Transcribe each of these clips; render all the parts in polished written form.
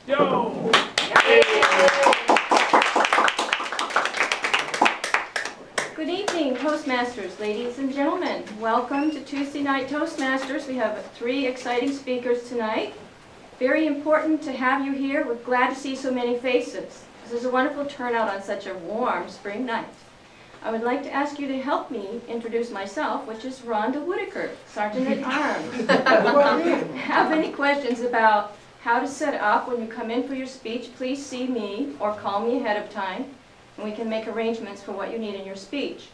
Yo! Good evening, Toastmasters, ladies and gentlemen. Welcome to Tuesday Night Toastmasters. We have 3 exciting speakers tonight. Very important to have you here. We're glad to see so many faces. This is a wonderful turnout on such a warm spring night. I would like to ask you to help me introduce myself, which is Rhonda Whitaker, Sergeant at Arms. Have any questions about how to set up when you come in for your speech, please see me or call me ahead of time, and we can make arrangements for what you need in your speech.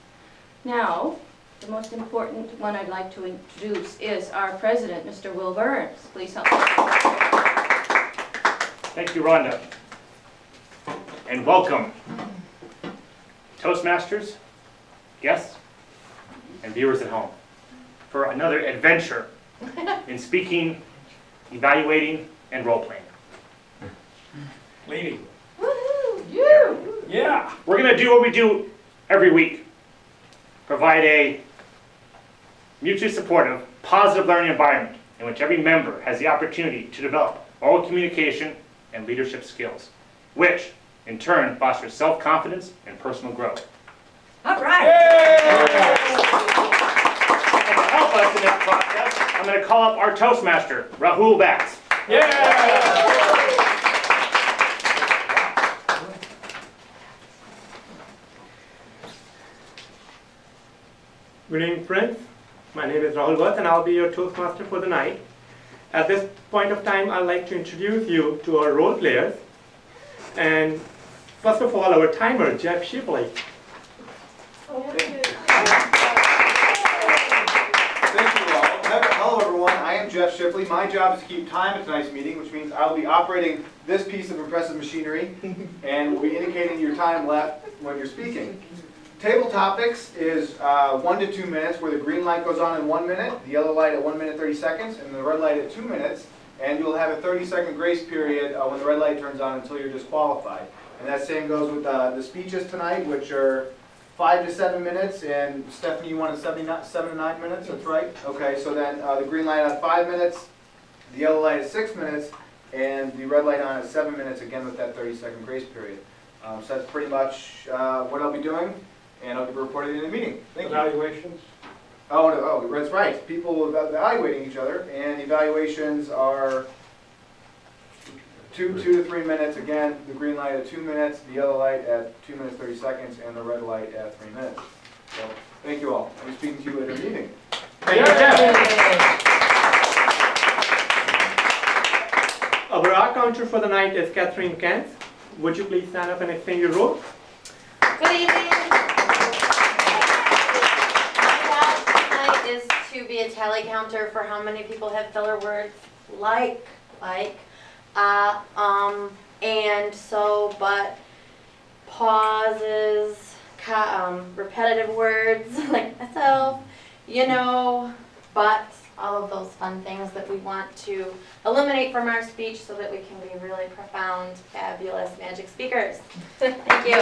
Now, the most important one I'd like to introduce is our president, Mr. Will Burns. Please help us. Thank you, Rhonda. And welcome, Toastmasters, guests, and viewers at home, for another adventure in speaking, evaluating, and role-playing. Leading. Woohoo! You! Yeah. We're going to do what we do every week. Provide a mutually supportive, positive learning environment in which every member has the opportunity to develop oral communication and leadership skills, which, in turn, fosters self-confidence and personal growth. All right! And to help us in this process, I'm going to call up our Toastmaster, Rahul Vats. Yeah. Good evening, friends. My name is Rahul Vats and I'll be your Toastmaster for the night. At this point of time, I'd like to introduce you to our role players. And first of all, our timer, Jeff Shipley. Thank you all. Hello everyone, I am Jeff Shipley. My job is to keep time at tonight's meeting, which means I will be operating this piece of impressive machinery and will be indicating your time left when you're speaking. Table topics is 1 to 2 minutes, where the green light goes on in 1 minute, the yellow light at 1 minute 30 seconds, and the red light at 2 minutes. And you'll have a 30-second grace period when the red light turns on until you're disqualified. And that same goes with the speeches tonight, which are 5 to 7 minutes. And Stephanie, you wanted 7 to 9 minutes, that's right? Okay, so then the green light at 5 minutes, the yellow light at 6 minutes, and the red light on at 7 minutes, again with that 30-second grace period. So that's pretty much what I'll be doing. And I'll be reporting in the meeting. Thank you. Evaluations. Oh, that's right. People evaluating each other, and evaluations are 2 to 3 minutes. Again, the green light at 2 minutes, the yellow light at 2 minutes 30 seconds, and the red light at 3 minutes. So, thank you all. I'll be speaking to you at a meeting. Thank you, Jeff. Our art counter for the night is Catherine Kent. Would you please stand up and explain your role? Good evening. My job tonight is to be a tally counter for how many people have filler words like, and so, but, pauses, repetitive words like myself, you know, but, all of those fun things that we want to eliminate from our speech so that we can be really profound, fabulous magic speakers. Thank you.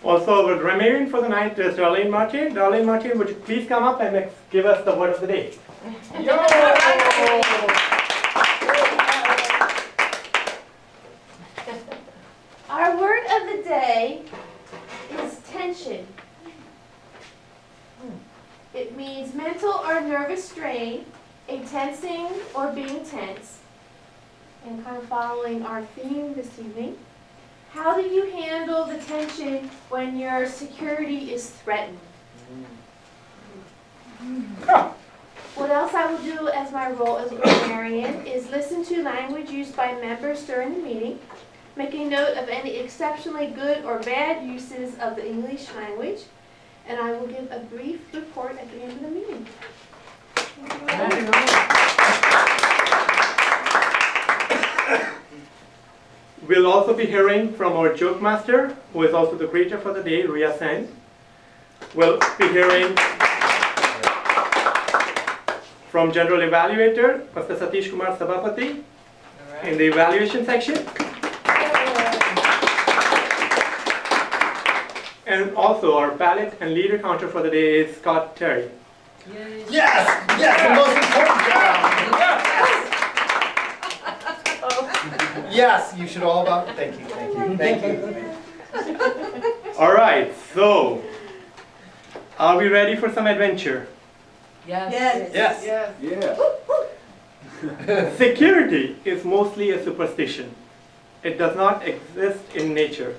Also, our grammarian for the night is Darlene Martin. Darlene Martin, would you please come up and give us the word of the day? Our word of the day is tension. It means mental or nervous strain, a tensing or being tense. And kind of following our theme this evening, how do you handle the tension when your security is threatened? What else I will do as my role as a grammarian is listen to language used by members during the meeting, making note of any exceptionally good or bad uses of the English language, and I will give a brief report at the end of the meeting. We'll also be hearing from our joke master, who is also the creator for the day, Ria Sen. We'll be hearing from General Evaluator, Mr. Satish Kumar Sabapati, in the evaluation section. And also our ballot and leader counter for the day is Scott Terry. Yes, yes, the most important job. Yes, you should all about, thank you, thank you. All right, so are we ready for some adventure? Yes. Yes. Yeah. Security is mostly a superstition. It does not exist in nature,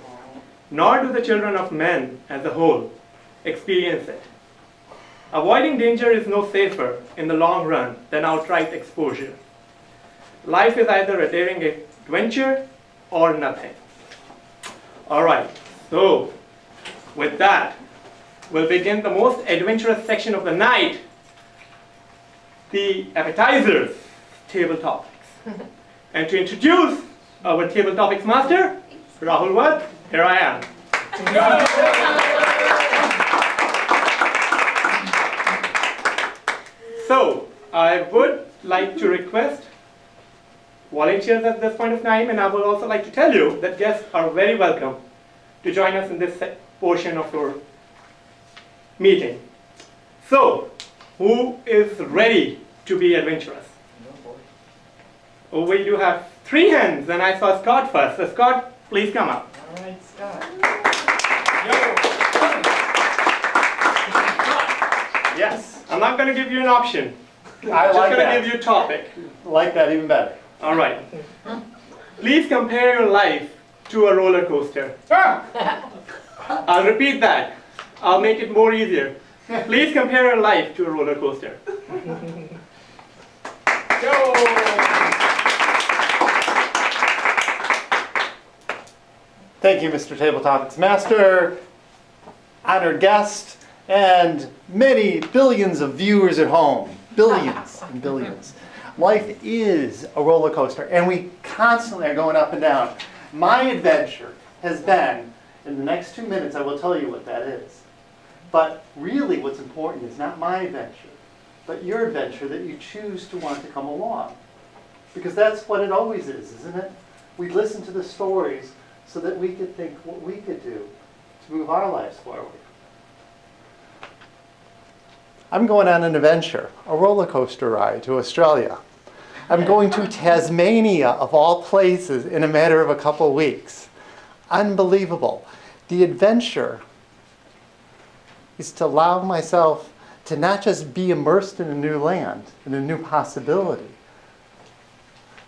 nor do the children of men as a whole experience it. Avoiding danger is no safer in the long run than outright exposure. Life is either a daring adventure or nothing. All right, so with that, we'll begin the most adventurous section of the night, the appetizers, table topics. And to introduce our table topics master, Rahul Watt, here I am. So, I would like to request volunteers at this point of time, and I would also like to tell you that guests are very welcome to join us in this portion of our meeting. So, who is ready to be adventurous? Oh, we do have 3 hands, and I saw Scott first. So Scott, please come up. All right, Scott. Yes. I'm not going to give you an option. I I'm just like going to that. give you a topic. Like that even better. All right. Please compare your life to a roller coaster. I'll repeat that. I'll make it more easier. Please compare your life to a roller coaster. Thank you, Mr. Table Topics Master, honored guest, and many billions of viewers at home. Billions and billions. Life is a roller coaster, and we constantly are going up and down. My adventure has been, in the next 2 minutes, I will tell you what that is. But really what's important is not my adventure, but your adventure that you choose to want to come along. Because that's what it always is, isn't it? We listen to the stories so that we could think what we could do to move our lives forward. I'm going on an adventure, a roller coaster ride to Australia. I'm going to Tasmania, of all places, in a matter of a couple weeks. Unbelievable. The adventure is to allow myself to not just be immersed in a new land, in a new possibility,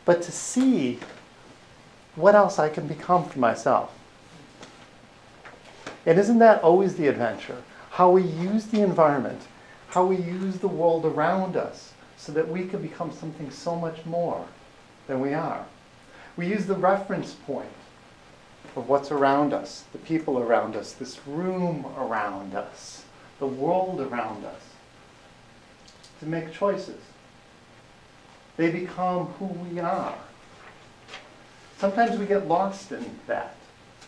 but to see what else I can become for myself. And isn't that always the adventure? How we use the environment, how we use the world around us so that we can become something so much more than we are. We use the reference point of what's around us, the people around us, this room around us, the world around us, to make choices. They become who we are. Sometimes we get lost in that,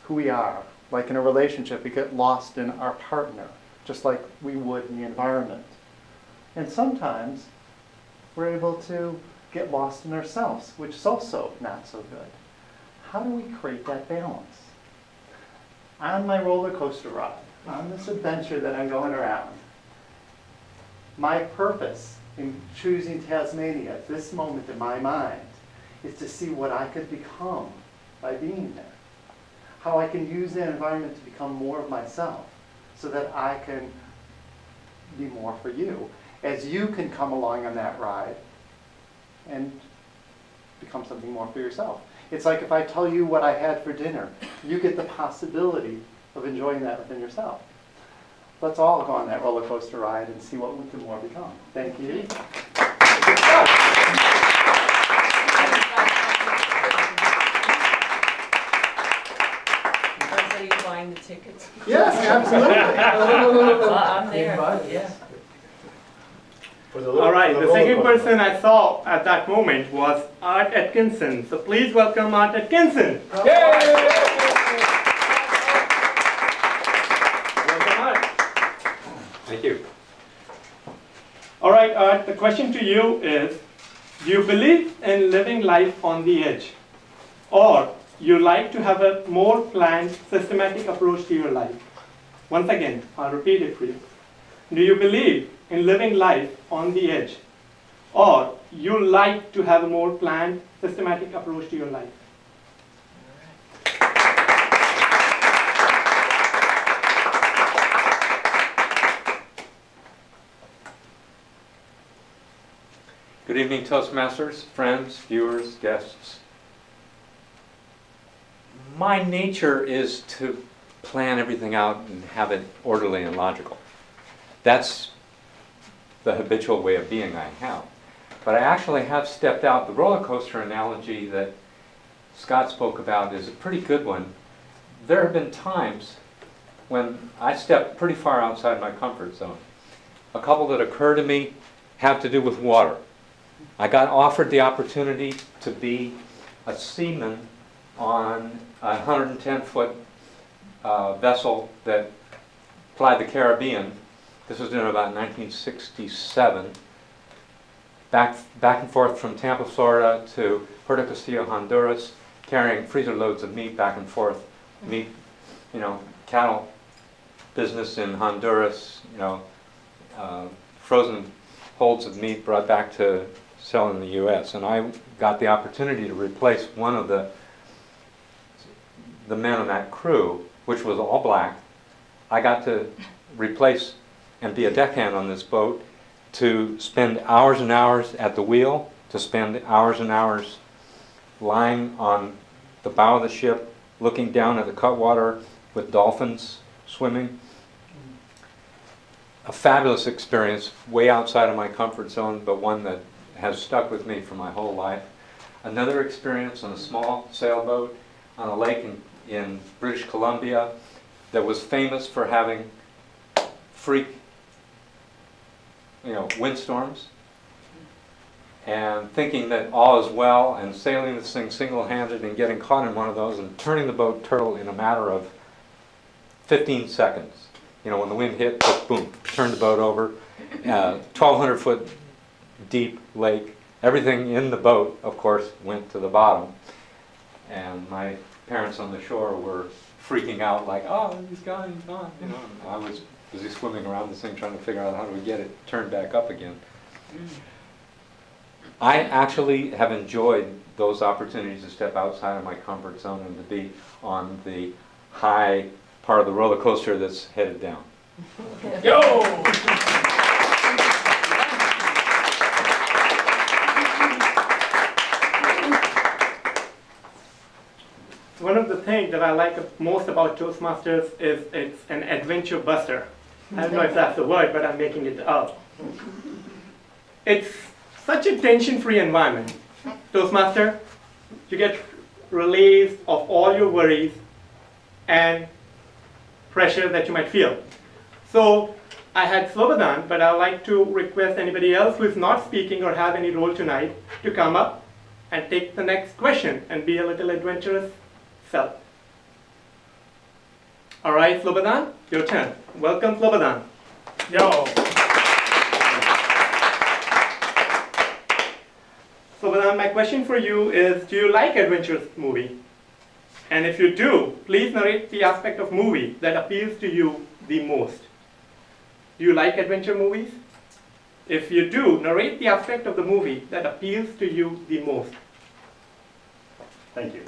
who we are. Like in a relationship, we get lost in our partner, just like we would in the environment. And sometimes we're able to get lost in ourselves, which is also not so good. How do we create that balance? On my roller coaster ride, on this adventure that I'm going around, my purpose in choosing Tasmania at this moment in my mind is to see what I could become by being there. How I can use that environment to become more of myself so that I can be more for you. As you can come along on that ride and become something more for yourself. It's like if I tell you what I had for dinner, you get the possibility of enjoying that within yourself. Let's all go on that roller coaster ride and see what we can more become. Thank you. Are you buying the tickets? Yes, absolutely. I'm there, yeah. All right, the second person I saw at that moment was Art Atkinson. So please welcome Art Atkinson. Welcome, Art. Thank you. All right, Art, the question to you is, do you believe in living life on the edge? Or you like to have a more planned, systematic approach to your life? Once again, I'll repeat it for you. Do you believe in living life on the edge? Or you like to have a more planned, systematic approach to your life? Good evening, Toastmasters, friends, viewers, guests. My nature is to plan everything out and have it orderly and logical. That's the habitual way of being I have. But I actually have stepped out. The roller coaster analogy that Scott spoke about is a pretty good one. There have been times when I stepped pretty far outside my comfort zone. A couple that occur to me have to do with water. I got offered the opportunity to be a seaman on a 110-foot vessel that plied the Caribbean. This was in about 1967. Back and forth from Tampa, Florida to Puerto Castillo, Honduras, carrying freezer loads of meat back and forth. Meat, cattle business in Honduras, frozen holds of meat brought back to sell in the U.S. And I got the opportunity to replace one of the men on that crew, which was all black. I got to replace and be a deckhand on this boat, to spend hours and hours at the wheel, to spend hours and hours lying on the bow of the ship, looking down at the cutwater with dolphins swimming. A fabulous experience, way outside of my comfort zone, but one that has stuck with me for my whole life. Another experience on a small sailboat on a lake in British Columbia that was famous for having freak windstorms, and thinking that all is well and sailing this thing single-handed and getting caught in one of those and turning the boat turtle in a matter of 15 seconds. When the wind hit, just boom, turned the boat over. 1,200 foot deep lake. Everything in the boat, of course, went to the bottom. And my parents on the shore were freaking out like, oh, he's gone, he's gone. And I was busy swimming around this thing trying to figure out how do we get it turned back up again. I actually have enjoyed those opportunities to step outside of my comfort zone and to be on the high part of the roller coaster that's headed down. Yo! One of the things that I like most about Toastmasters is it's an adventure buster. I don't know if that's the word, but I'm making it up. It's such a tension-free environment. Toastmaster, you get released of all your worries and pressure that you might feel. So I had Slobodan, but I'd like to request anybody else who is not speaking or have any role tonight to come up and take the next question and be a little adventurous self. All right, Slobodan, your turn. Welcome, Slobodan. Yo. Slobodan, my question for you is, do you like adventurous movie? And if you do, please narrate the aspect of movie that appeals to you the most. Do you like adventure movies? If you do, narrate the aspect of the movie that appeals to you the most. Thank you.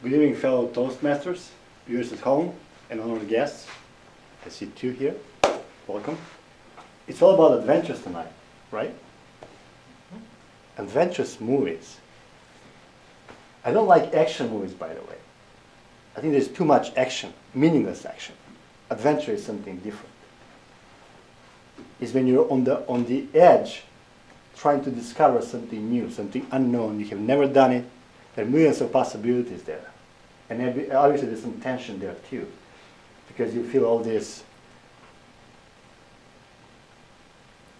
Good evening, fellow Toastmasters, viewers at home, and honored guests. I see two here. Welcome. It's all about adventures tonight, right? Adventurous movies. I don't like action movies, by the way. I think there's too much action, meaningless action. Adventure is something different. It's when you're on the edge, trying to discover something new, something unknown. You have never done it. There are millions of possibilities there. And obviously there's some tension there too, because you feel all this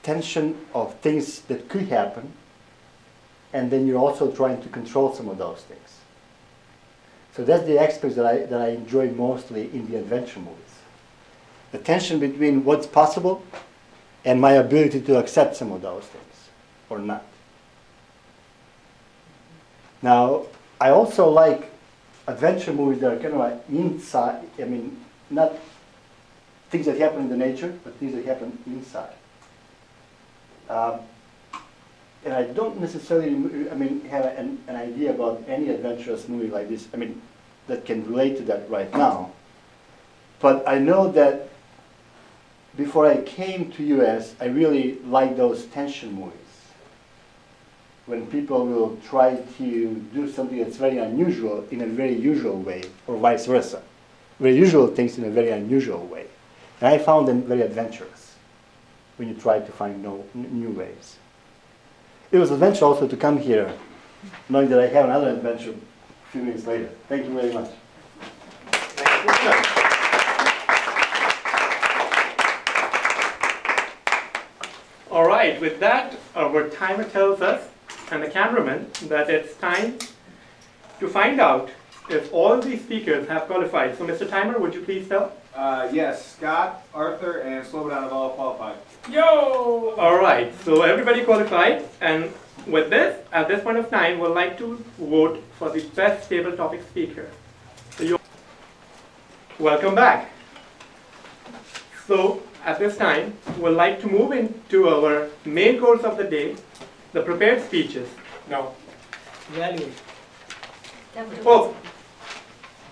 tension of things that could happen, and then you're also trying to control some of those things. So that's the aspects that I enjoy mostly in the adventure movies. The tension between what's possible and my ability to accept some of those things, or not. Now, I also like adventure movies that are kind of like inside, I mean, not things that happen in the nature, but things that happen inside. And I don't necessarily, I mean, have an idea about any adventurous movie like this, I mean, that can relate to that right now. But I know that before I came to US, I really like those tension movies. When people will try to do something that's very unusual in a very usual way, or vice versa. Very usual things in a very unusual way. And I found them very adventurous when you try to find new ways. It was an adventure also to come here, knowing that I have another adventure a few minutes later. Thank you very much. All right, with that, our timer tells us, and the cameraman, that it's time to find out if all these speakers have qualified. So, Mr. Timer, would you please tell? Yes, Scott, Arthur, and Slobodan have all qualified. Yo! All right, so everybody qualified, and with this, at this point of time, we'd like to vote for the best table topic speaker. So welcome back. So, at this time, we'd like to move into our main course of the day, the prepared speeches. No. Evaluate. Oh,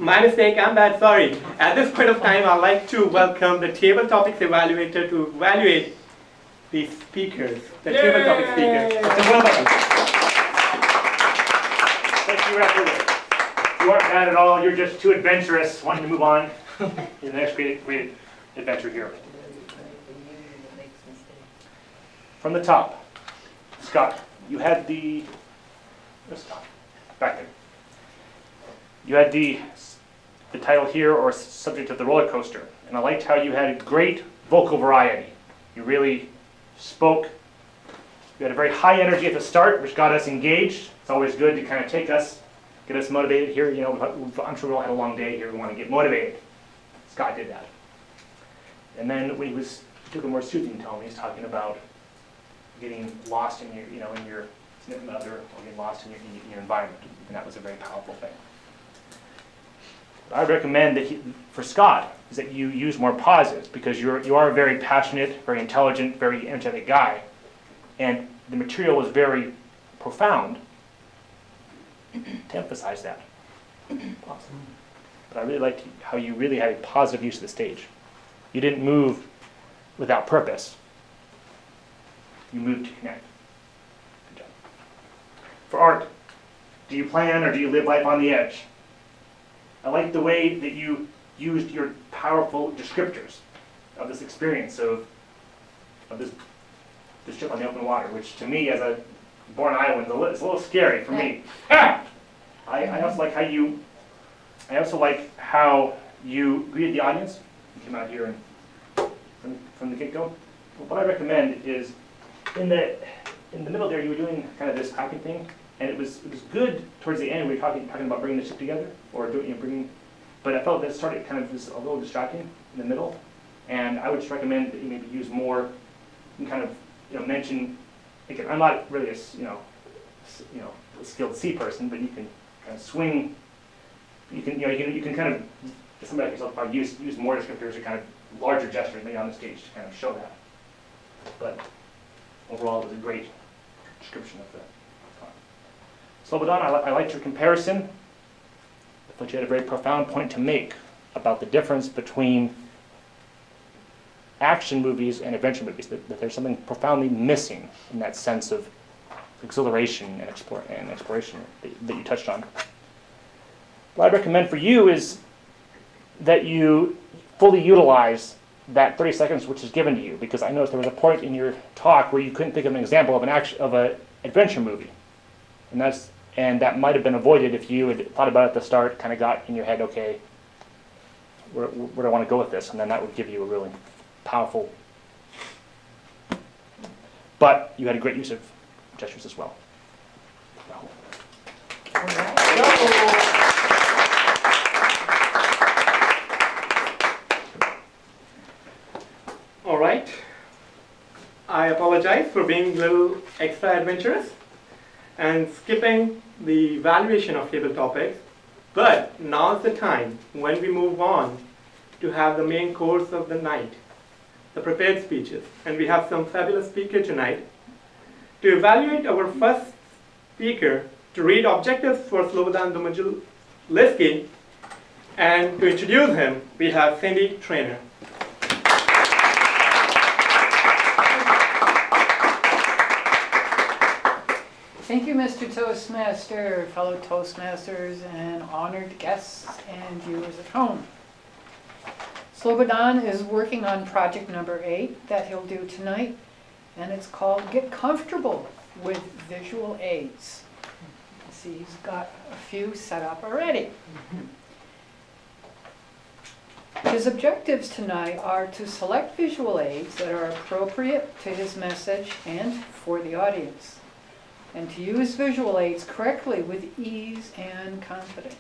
my mistake, I'm bad, sorry. At this point of time, I'd like to welcome the table topics evaluator to evaluate the speakers, the table topic speakers. Thank you, Raphael. You aren't bad at all. You're just too adventurous, wanting to move on to the next great adventure here. From the top, Scott, you had the, where's Scott? Back there. You had the title here, or subject of the roller coaster, and I liked how you had great vocal variety. You really spoke. You had a very high energy at the start, which got us engaged. It's always good to kind of get us motivated here. You know, I'm sure we all had a long day here. We want to get motivated. Scott did that. And then when he took a more soothing tone, he was talking about getting lost in your, in your significant other, or getting lost in your environment, and that was a very powerful thing. What I recommend that for Scott is that you use more pauses, because you are a very passionate, very intelligent, very energetic guy, and the material was very profound. To emphasize that. But I really liked how you really had a positive use of the stage. You didn't move without purpose. You moved to connect. Good job. For Art, do you plan or do you live life on the edge? I like the way that you used your powerful descriptors of this experience of this trip on the open water, which to me, as a born Iowan, is a little scary for me. I also like how you greeted the audience. You came out here and from the get-go. What I recommend is in the middle there, you were doing kind of this clapping thing, and it was good towards the end. We were talking about bringing the ship together, or bringing. But I felt that started kind of a little distracting in the middle, and I would just recommend that you maybe use more. You can kind of mention. Again, I'm not really a skilled C person, but you can kind of swing. You can kind of, somebody like yourself, probably use more descriptors or kind of larger gestures maybe on the stage to kind of show that. But overall, it was a great description of the Slobodan, I liked your comparison. I thought you had a very profound point to make about the difference between action movies and adventure movies, that there's something profoundly missing in that sense of exhilaration and exploration that you touched on. What I recommend for you is that you fully utilize that 30 seconds which is given to you, because I noticed there was a point in your talk where you couldn't think of an example of an adventure movie, and that might have been avoided if you had thought about it at the start, kind of got in your head, okay, where do I want to go with this, and then that would give you a really powerful. But you had a great use of gestures as well. All right. All right. I apologize for being a little extra adventurous. and skipping the evaluation of table topics. But now's the time when we move on to have the main course of the night, the prepared speeches. And we have some fabulous speakers tonight. To evaluate our first speaker, to read objectives for Slobodan Domažuliski, and to introduce him, we have Cindy Trainer. Thank you, Mr. Toastmaster, fellow Toastmasters, and honored guests and viewers at home. Slobodan is working on project number 8 that he'll do tonight, and it's called Get Comfortable with Visual Aids. See, he's got a few set up already. His objectives tonight are to select visual aids that are appropriate to his message and for the audience, and to use visual aids correctly with ease and confidence.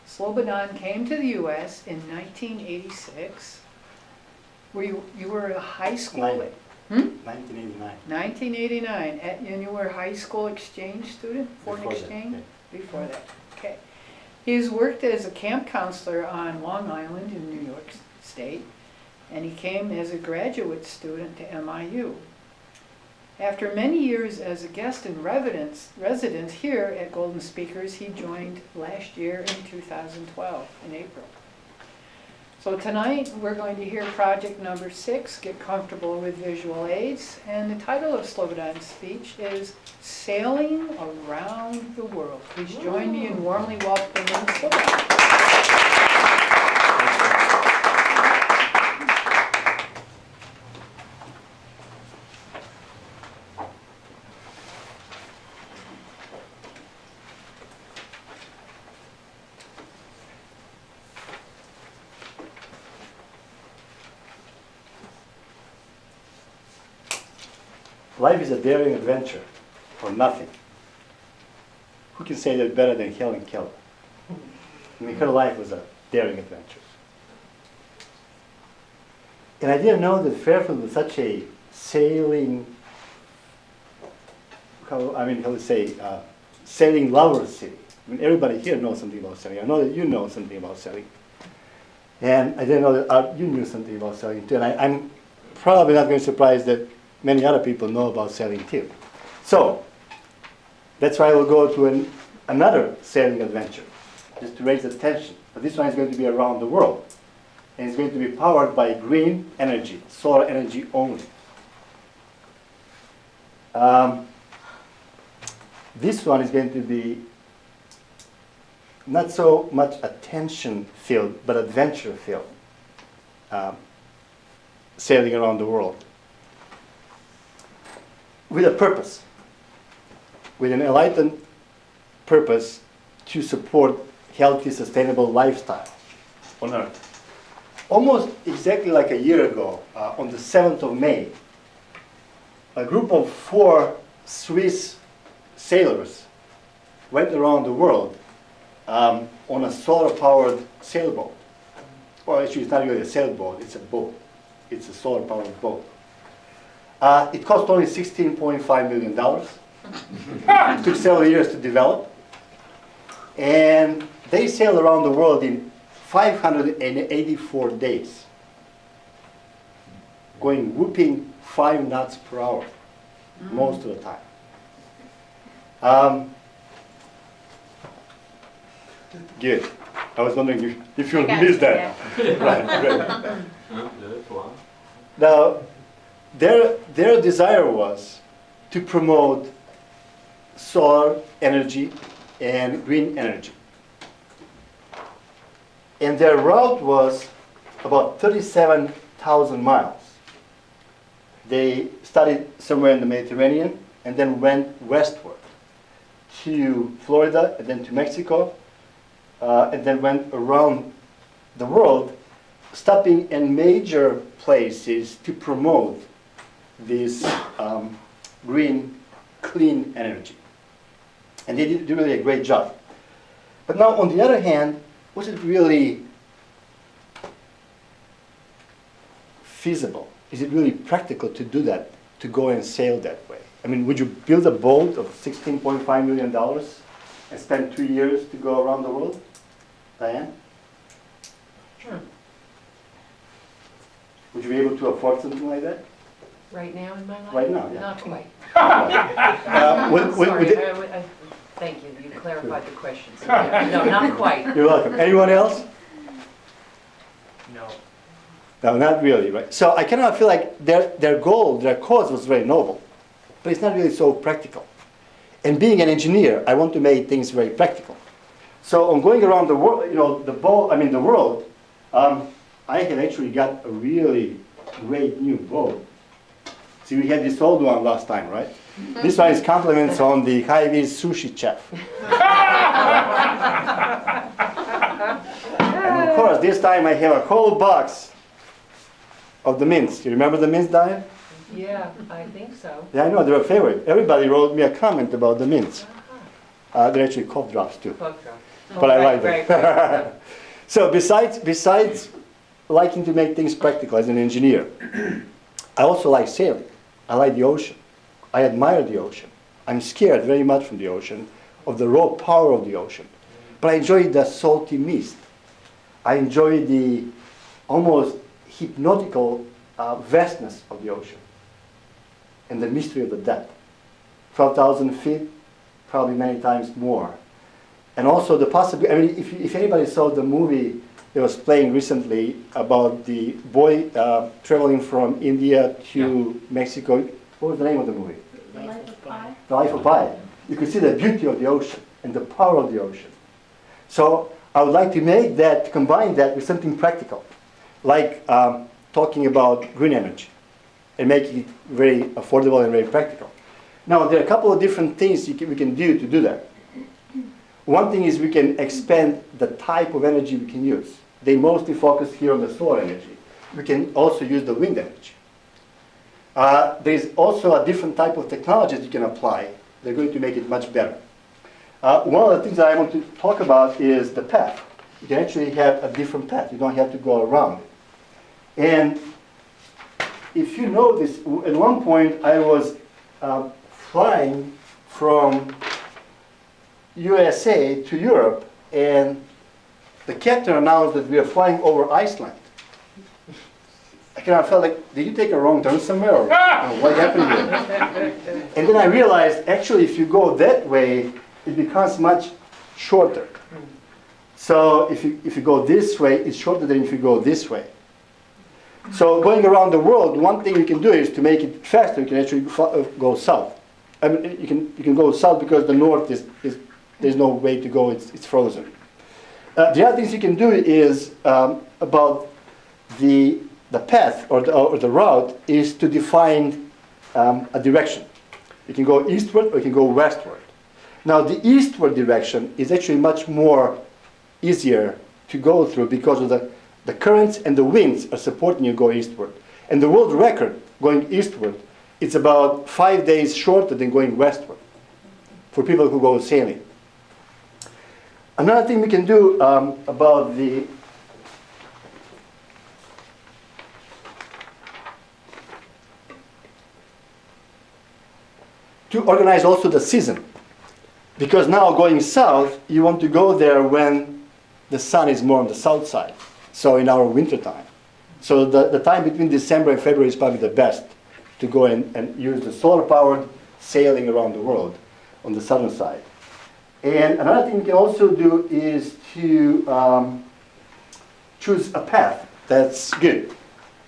Slobodan came to the U.S. in 1986. You were a high school? 1989. 1989, and you were a high school exchange student, foreign Before that, exchange? yeah. Before that, okay. He's worked as a camp counselor on Long Island in New York State, and he came as a graduate student to MIU. After many years as a guest and resident here at Golden Speakers, he joined last year in 2012, in April. So tonight we're going to hear project number 6, Get Comfortable with Visual Aids, and the title of Slobodan's speech is Sailing Around the World. Please join me in warmly welcoming Slobodan. Life is a daring adventure, or nothing. Who can say that better than Helen Keller? I mean, her life was a daring adventure. And I didn't know that Fairfield was such a sailing, sailing lover city. I mean, everybody here knows something about sailing. I know that you know something about sailing. And I didn't know that you knew something about sailing too. And I'm probably not going to be surprised that many other people know about sailing too. So, that's why we'll go to another sailing adventure, just to raise attention. But this one is going to be around the world. And it's going to be powered by green energy, solar energy only. This one is going to be not so much attention filled, but adventure filled. Sailing around the world. With a purpose, with an enlightened purpose to support healthy, sustainable lifestyle on Earth. Almost exactly like a year ago, on the 7th of May, a group of 4 Swiss sailors went around the world on a solar-powered sailboat. Well, actually, it's not really a sailboat, it's a boat. It's a solar-powered boat. It cost only $16.5 million. It took several years to develop. And they sailed around the world in 584 days, going whooping 5 knots per hour most of the time. Good. I was wondering if you missed that. Right, great. Now, their desire was to promote solar energy and green energy. And their route was about 37,000 miles. They started somewhere in the Mediterranean and then went westward to Florida and then to Mexico and then went around the world, stopping in major places to promote this green, clean energy. And they did really a great job. But now, on the other hand, was it really feasible? Is it really practical to do that, to go and sail that way? I mean, would you build a boat of $16.5 million and spend 2 years to go around the world? Diane? Would you be able to afford something like that? Right now in my life? Right now, yeah. Not quite. Would it- Sorry, thank you, you clarified the question. So, no, not quite. You're welcome. Anyone else? No. No, not really, right? So I kind of feel like their goal, their cause was very noble, but it's not really so practical. And being an engineer, I want to make things very practical. So on going around the world, you know, the world, I have actually got a really great new boat. See, we had this old one last time, right? This one is compliments on the high-vis sushi chef. And of course, this time I have a whole box of the mints. You remember the mints, Diane? Yeah, I think so. Yeah, I know, they're a favorite. Everybody wrote me a comment about the mints. They're actually cough drops too. Cough drop. But I right, like them. right, right. So besides liking to make things practical as an engineer, I also like sailing. I like the ocean. I admire the ocean. I'm scared very much from the ocean, of the raw power of the ocean. But I enjoy the salty mist. I enjoy the almost hypnotical vastness of the ocean and the mystery of the depth. 12,000 feet, probably many times more. And also the possibility, I mean, if anybody saw the movie that was playing recently about the boy traveling from India to Mexico, what was the name of the movie? The Life of Pi. The Life of Pi. You could see the beauty of the ocean and the power of the ocean. So I would like to make that, to combine that with something practical, like talking about green energy and making it very affordable and very practical. Now, there are a couple of different things we can do to do that. One thing is we can expand the type of energy we can use. They mostly focus here on the solar energy. We can also use the wind energy. There's also a different type of technologies you can apply. They're going to make it much better. One of the things that I want to talk about is the path. You can actually have a different path. You don't have to go around it. And if you know this, at one point I was flying from USA to Europe, and the captain announced that we are flying over Iceland. I kind of felt like, did you take a wrong turn somewhere, or what happened here? And then I realized, actually, if you go that way, it becomes much shorter. So if you go this way, it's shorter than if you go this way. So going around the world, one thing you can do is to make it faster. You can actually go south. I mean, you can go south because the north is there's no way to go. It's frozen. The other things you can do is about the path or the route is to define a direction. You can go eastward or you can go westward. Now the eastward direction is actually much more easier to go through because of the currents and the winds are supporting you go eastward. And the world record going eastward, it's about 5 days shorter than going westward for people who go sailing. Another thing we can do about to organize also the season. Because now going south, you want to go there when the sun is more on the south side. So in our winter time. So the time between December and February is probably the best to go and use the solar-powered sailing around the world on the southern side. And another thing you can also do is to choose a path that's good.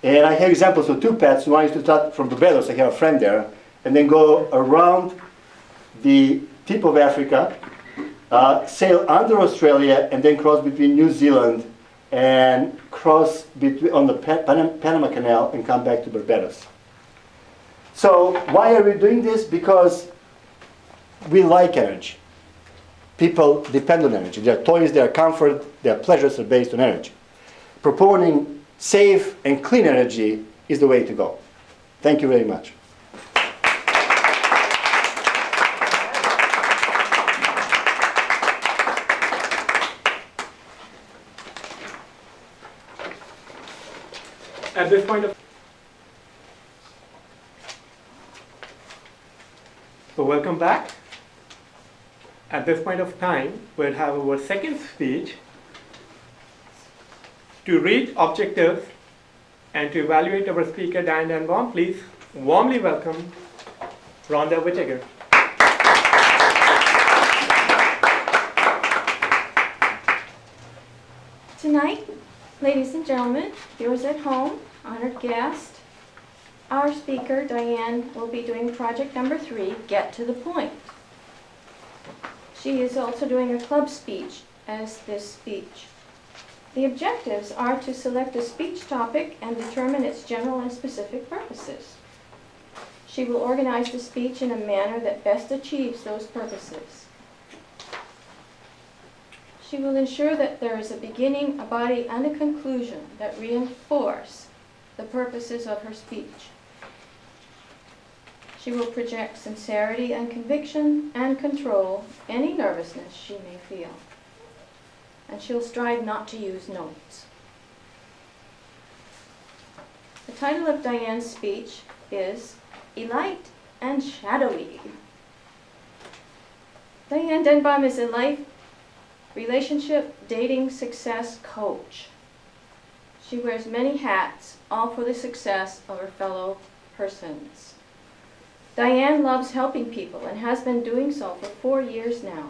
And I have examples of two paths. One is to start from Barbados, I have a friend there, and then go around the tip of Africa, sail under Australia, and then cross between New Zealand and cross on the Panama Canal and come back to Barbados. So why are we doing this? Because we like energy. People depend on energy. Their toys, their comfort, their pleasures are based on energy. Proponing safe and clean energy is the way to go. Thank you very much. At this point of So welcome back. At this point of time, we'll have our second speech to read objectives and to evaluate our speaker, Diane Denbaum. Please warmly welcome Rhonda Whittaker. Tonight, ladies and gentlemen, viewers at home, honored guest, our speaker, Diane, will be doing project number 3, Get to the Point. She is also doing a club speech as this speech. The objectives are to select a speech topic and determine its general and specific purposes. She will organize the speech in a manner that best achieves those purposes. She will ensure that there is a beginning, a body, and a conclusion that reinforce the purposes of her speech. She will project sincerity and conviction and control any nervousness she may feel. And she'll strive not to use notes. The title of Diane's speech is Elite and Shadowy. Diane Denbaum is a life, relationship, dating, success coach. She wears many hats, all for the success of her fellow persons. Diane loves helping people and has been doing so for 4 years now.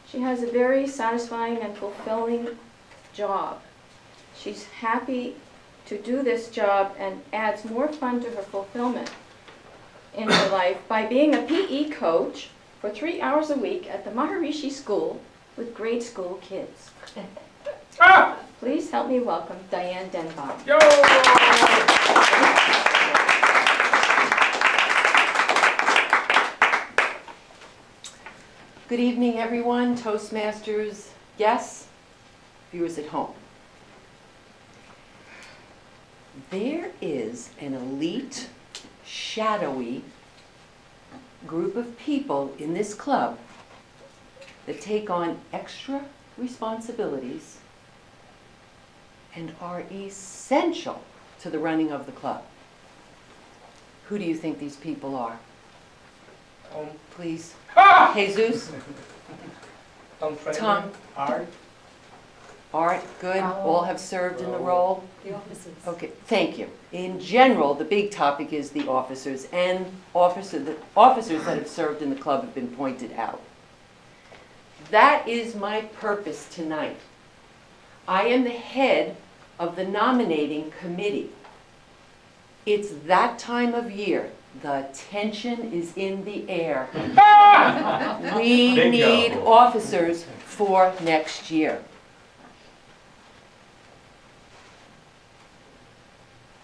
She has a very satisfying and fulfilling job. She's happy to do this job and adds more fun to her fulfillment in her life by being a PE coach for 3 hours a week at the Maharishi School with grade school kids. Please help me welcome Diane Denbaum. Good evening, everyone, Toastmasters, guests, viewers at home. There is an elite, shadowy group of people in this club that take on extra responsibilities and are essential to the running of the club. Who do you think these people are? Please. Jesus? Tom? Art, good. All have served in the role? The officers. Okay, thank you. In general, the big topic is the officers, and the officers that have served in the club have been pointed out. That is my purpose tonight. I am the head of the nominating committee. It's that time of year. The tension is in the air. We need officers for next year.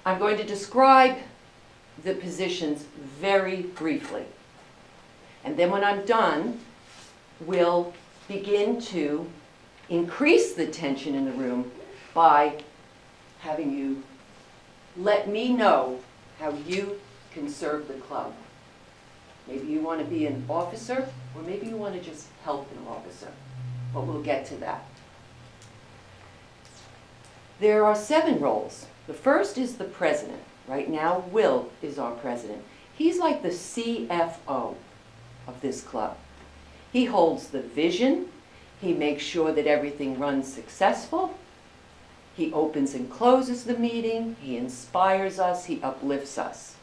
I'm going to describe the positions very briefly. And then when I'm done, we'll begin to increase the tension in the room by having you let me know how you can serve the club. Maybe you want to be an officer, or maybe you want to just help an officer. But we'll get to that. There are 7 roles. The first is the president. Right now, Will is our president. He's like the CFO of this club. He holds the vision. He makes sure that everything runs successful. He opens and closes the meeting. He inspires us. He uplifts us.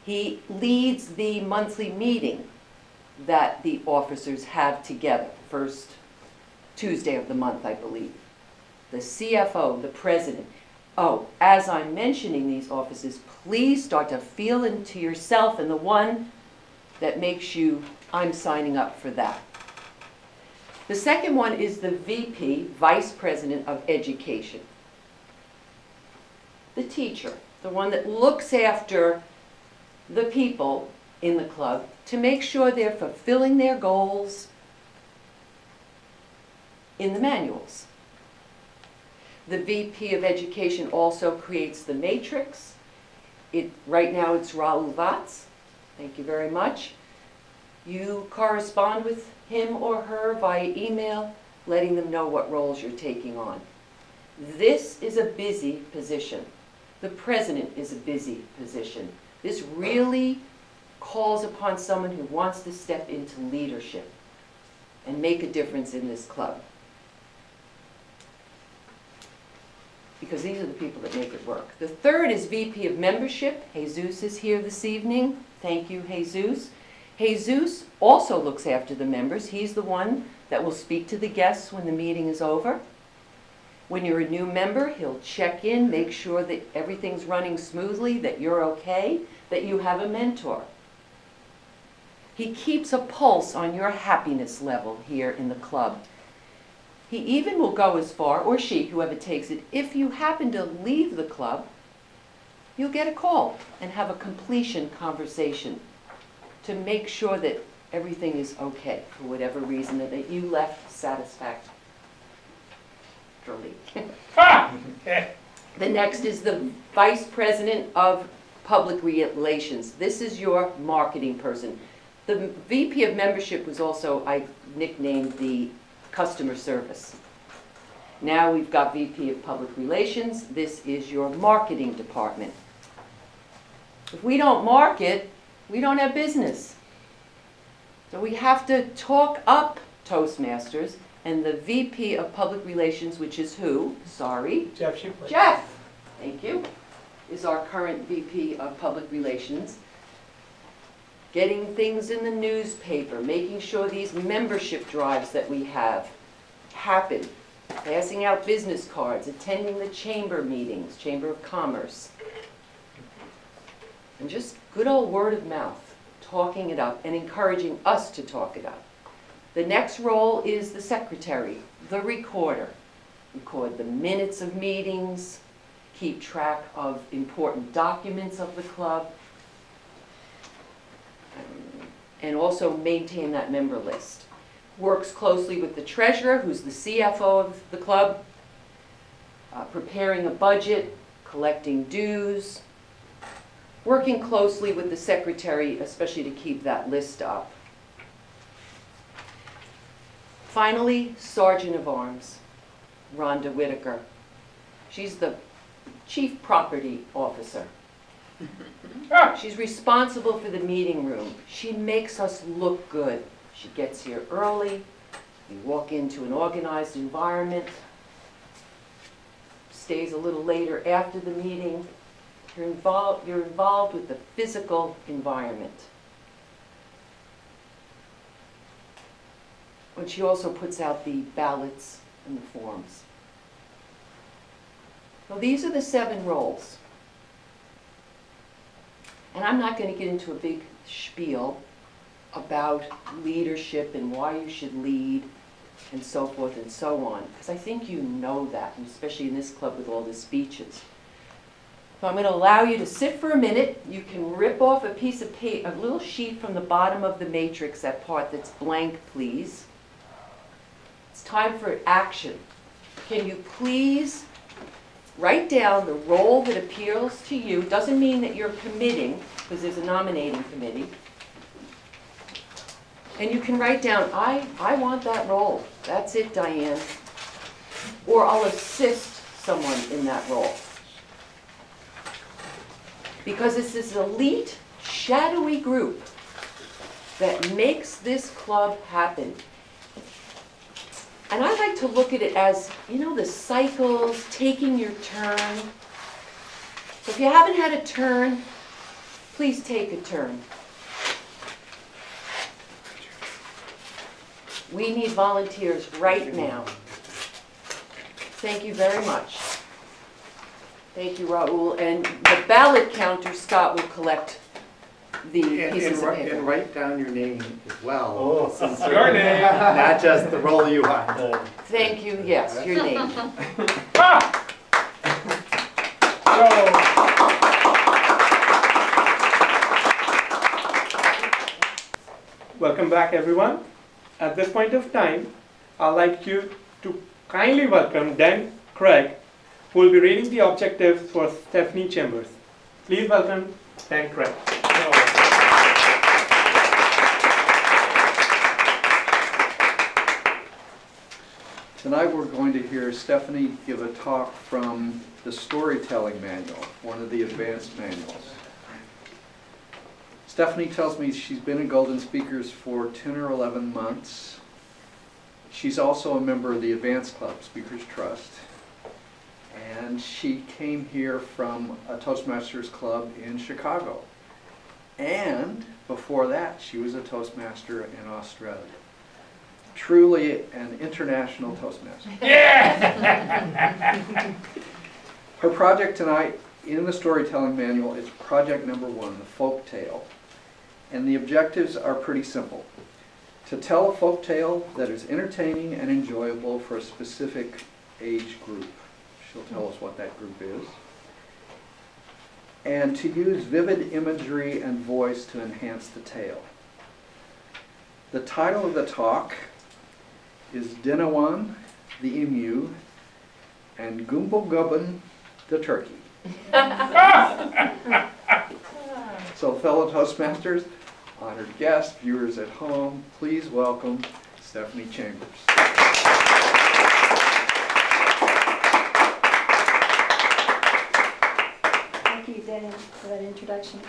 He leads the monthly meeting that the officers have together, first Tuesday of the month, I believe. The CFO, the president. Oh, as I'm mentioning these offices, please start to feel into yourself and the one that makes you, I'm signing up for that. The second one is the VP, Vice President of Education. The teacher, the one that looks after the people in the club to make sure they're fulfilling their goals in the manuals. The VP of Education also creates the matrix. Right now it's Raul Vatz. Thank you very much. You correspond with him or her via email, letting them know what roles you're taking on. This is a busy position. The president is a busy position. This really calls upon someone who wants to step into leadership and make a difference in this club. Because these are the people that make it work. The third is VP of Membership. Jesus is here this evening. Thank you, Jesus. Jesus also looks after the members. He's the one that will speak to the guests when the meeting is over. When you're a new member, he'll check in, make sure that everything's running smoothly, that you're okay, that you have a mentor. He keeps a pulse on your happiness level here in the club. He even will go as far, or she, whoever takes it, if you happen to leave the club, you'll get a call and have a completion conversation to make sure that everything is okay for whatever reason, and that you left satisfactorily. The next is the Vice President of Public Relations. This is your marketing person. The VP of Membership was also, I nicknamed the customer service. Now we've got VP of Public Relations. This is your marketing department. If we don't market, we don't have business. So we have to talk up Toastmasters, and the VP of Public Relations, which is who? Sorry. Jeff Shipley. Jeff, thank you, is our current VP of Public Relations. Getting things in the newspaper, making sure these membership drives that we have happen, passing out business cards, attending the chamber meetings, Chamber of Commerce. And just good old word of mouth, talking it up and encouraging us to talk it up. The next role is the secretary, the recorder. Record the minutes of meetings, keep track of important documents of the club, and also maintain that member list. Works closely with the treasurer, who's the CFO of the club, preparing a budget, collecting dues, working closely with the secretary, especially to keep that list up. Finally, Sergeant of Arms, Rhonda Whitaker. She's the Chief Property Officer. She's responsible for the meeting room. She makes us look good. She gets here early. We walk into an organized environment. Stays a little later after the meeting. You're involved with the physical environment. And she also puts out the ballots and the forms. Well, these are the 7 roles. And I'm not going to get into a big spiel about leadership and why you should lead and so forth and so on, because I think you know that, and especially in this club with all the speeches. So I'm going to allow you to sit for a minute. You can rip off a piece of paper, a little sheet from the bottom of the matrix, that part that's blank, please. It's time for action. Can you please write down the role that appeals to you? Doesn't mean that you're committing, because there's a nominating committee. And you can write down, I want that role. That's it, Diane. Or I'll assist someone in that role. Because it's this elite, shadowy group that makes this club happen. And I like to look at it as, you know, the cycles, taking your turn. So if you haven't had a turn, please take a turn. We need volunteers right now. Thank you very much. Thank you, Raul. And the ballot counter, Scott will collect the pieces of paper. And write down your name as well. Oh, since your name. Not just the role you want. Thank you, yes, your name. Welcome back, everyone. At this point of time, I'd like you to kindly welcome Dan Craig, who will be reading the objectives for Stephanie Chambers. Please welcome Dan Craig. Tonight we're going to hear Stephanie give a talk from the Storytelling Manual, one of the advanced manuals. Stephanie tells me she's been in Golden Speakers for 10 or 11 months. She's also a member of the Advanced Club Speakers Trust. And she came here from a Toastmasters club in Chicago. And before that, she was a Toastmaster in Australia. Truly an international Toastmaster. Her project tonight in the storytelling manual is project number 1, the folk tale. And the objectives are pretty simple. To tell a folk tale that is entertaining and enjoyable for a specific age group. She'll tell us what that group is. And to use vivid imagery and voice to enhance the tale. The title of the talk is Dinawan, the emu, and Gumblegubbin, the turkey. So fellow Toastmasters, honored guests, viewers at home, please welcome Stephanie Chambers. Thank you, Dan, for that introduction.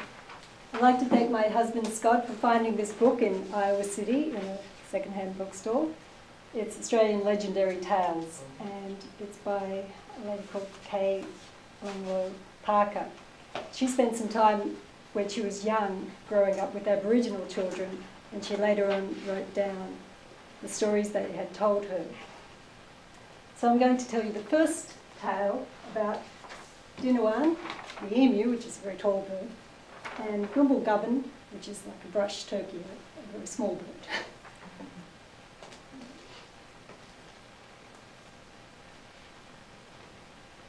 I'd like to thank my husband Scott for finding this book in Iowa City in a second-hand bookstore. It's Australian Legendary Tales, and it's by a lady called Kay Longlow Parker. She spent some time when she was young growing up with Aboriginal children, and she later on wrote down the stories they had told her. So I'm going to tell you the first tale about Dinawan, the emu, which is a very tall bird, and Gumblegubbin, which is like a brush turkey, a very small bird.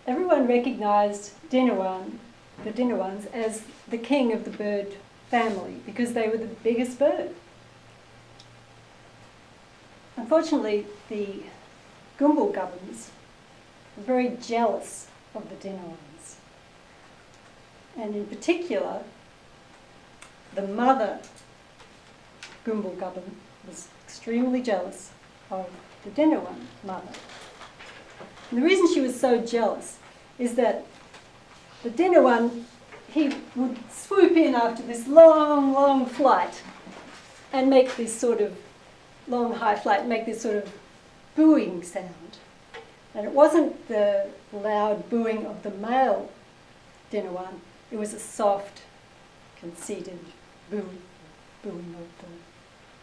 Everyone recognised Dinawan, the Dinawans, as the king of the bird family because they were the biggest bird. Unfortunately, the Gumblegubbins were very jealous of the Dinawans. And in particular, the mother Gumblegubbin was extremely jealous of the Dinawan mother. And the reason she was so jealous is that the Dinawan, he would swoop in after this long, long flight and make this sort of long, high flight, make this sort of booing sound. And it wasn't the loud booing of the male Dinawan, it was a soft, conceited booing of the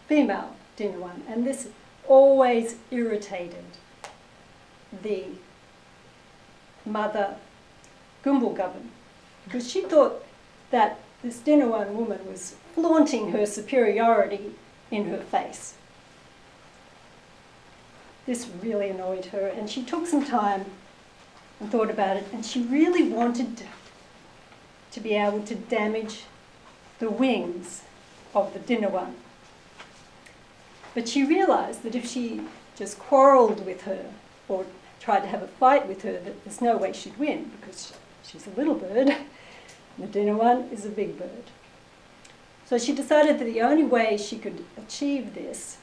female Dinawan. And this always irritated the mother Gumblegubbin, because she thought that this Dinawan woman was flaunting her superiority in her face. This really annoyed her, and she took some time and thought about it, and she really wanted to be able to damage the wings of the Dinawan. But she realised that if she just quarrelled with her or tried to have a fight with her, that there's no way she'd win because she's a little bird and the Dinawan is a big bird. So she decided that the only way she could achieve this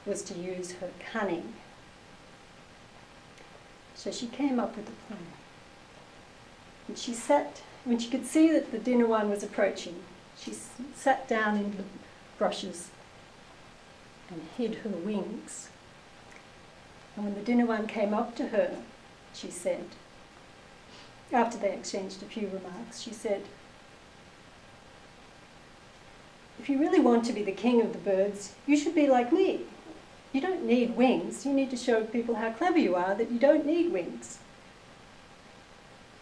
was to use her cunning. So she came up with a plan. And she sat, when she could see that the Dinawan was approaching, she sat down in the brushes and hid her wings. And when the Dinawan came up to her, she said, after they exchanged a few remarks, she said, "If you really want to be the king of the birds, you should be like me. You don't need wings. You need to show people how clever you are, that you don't need wings."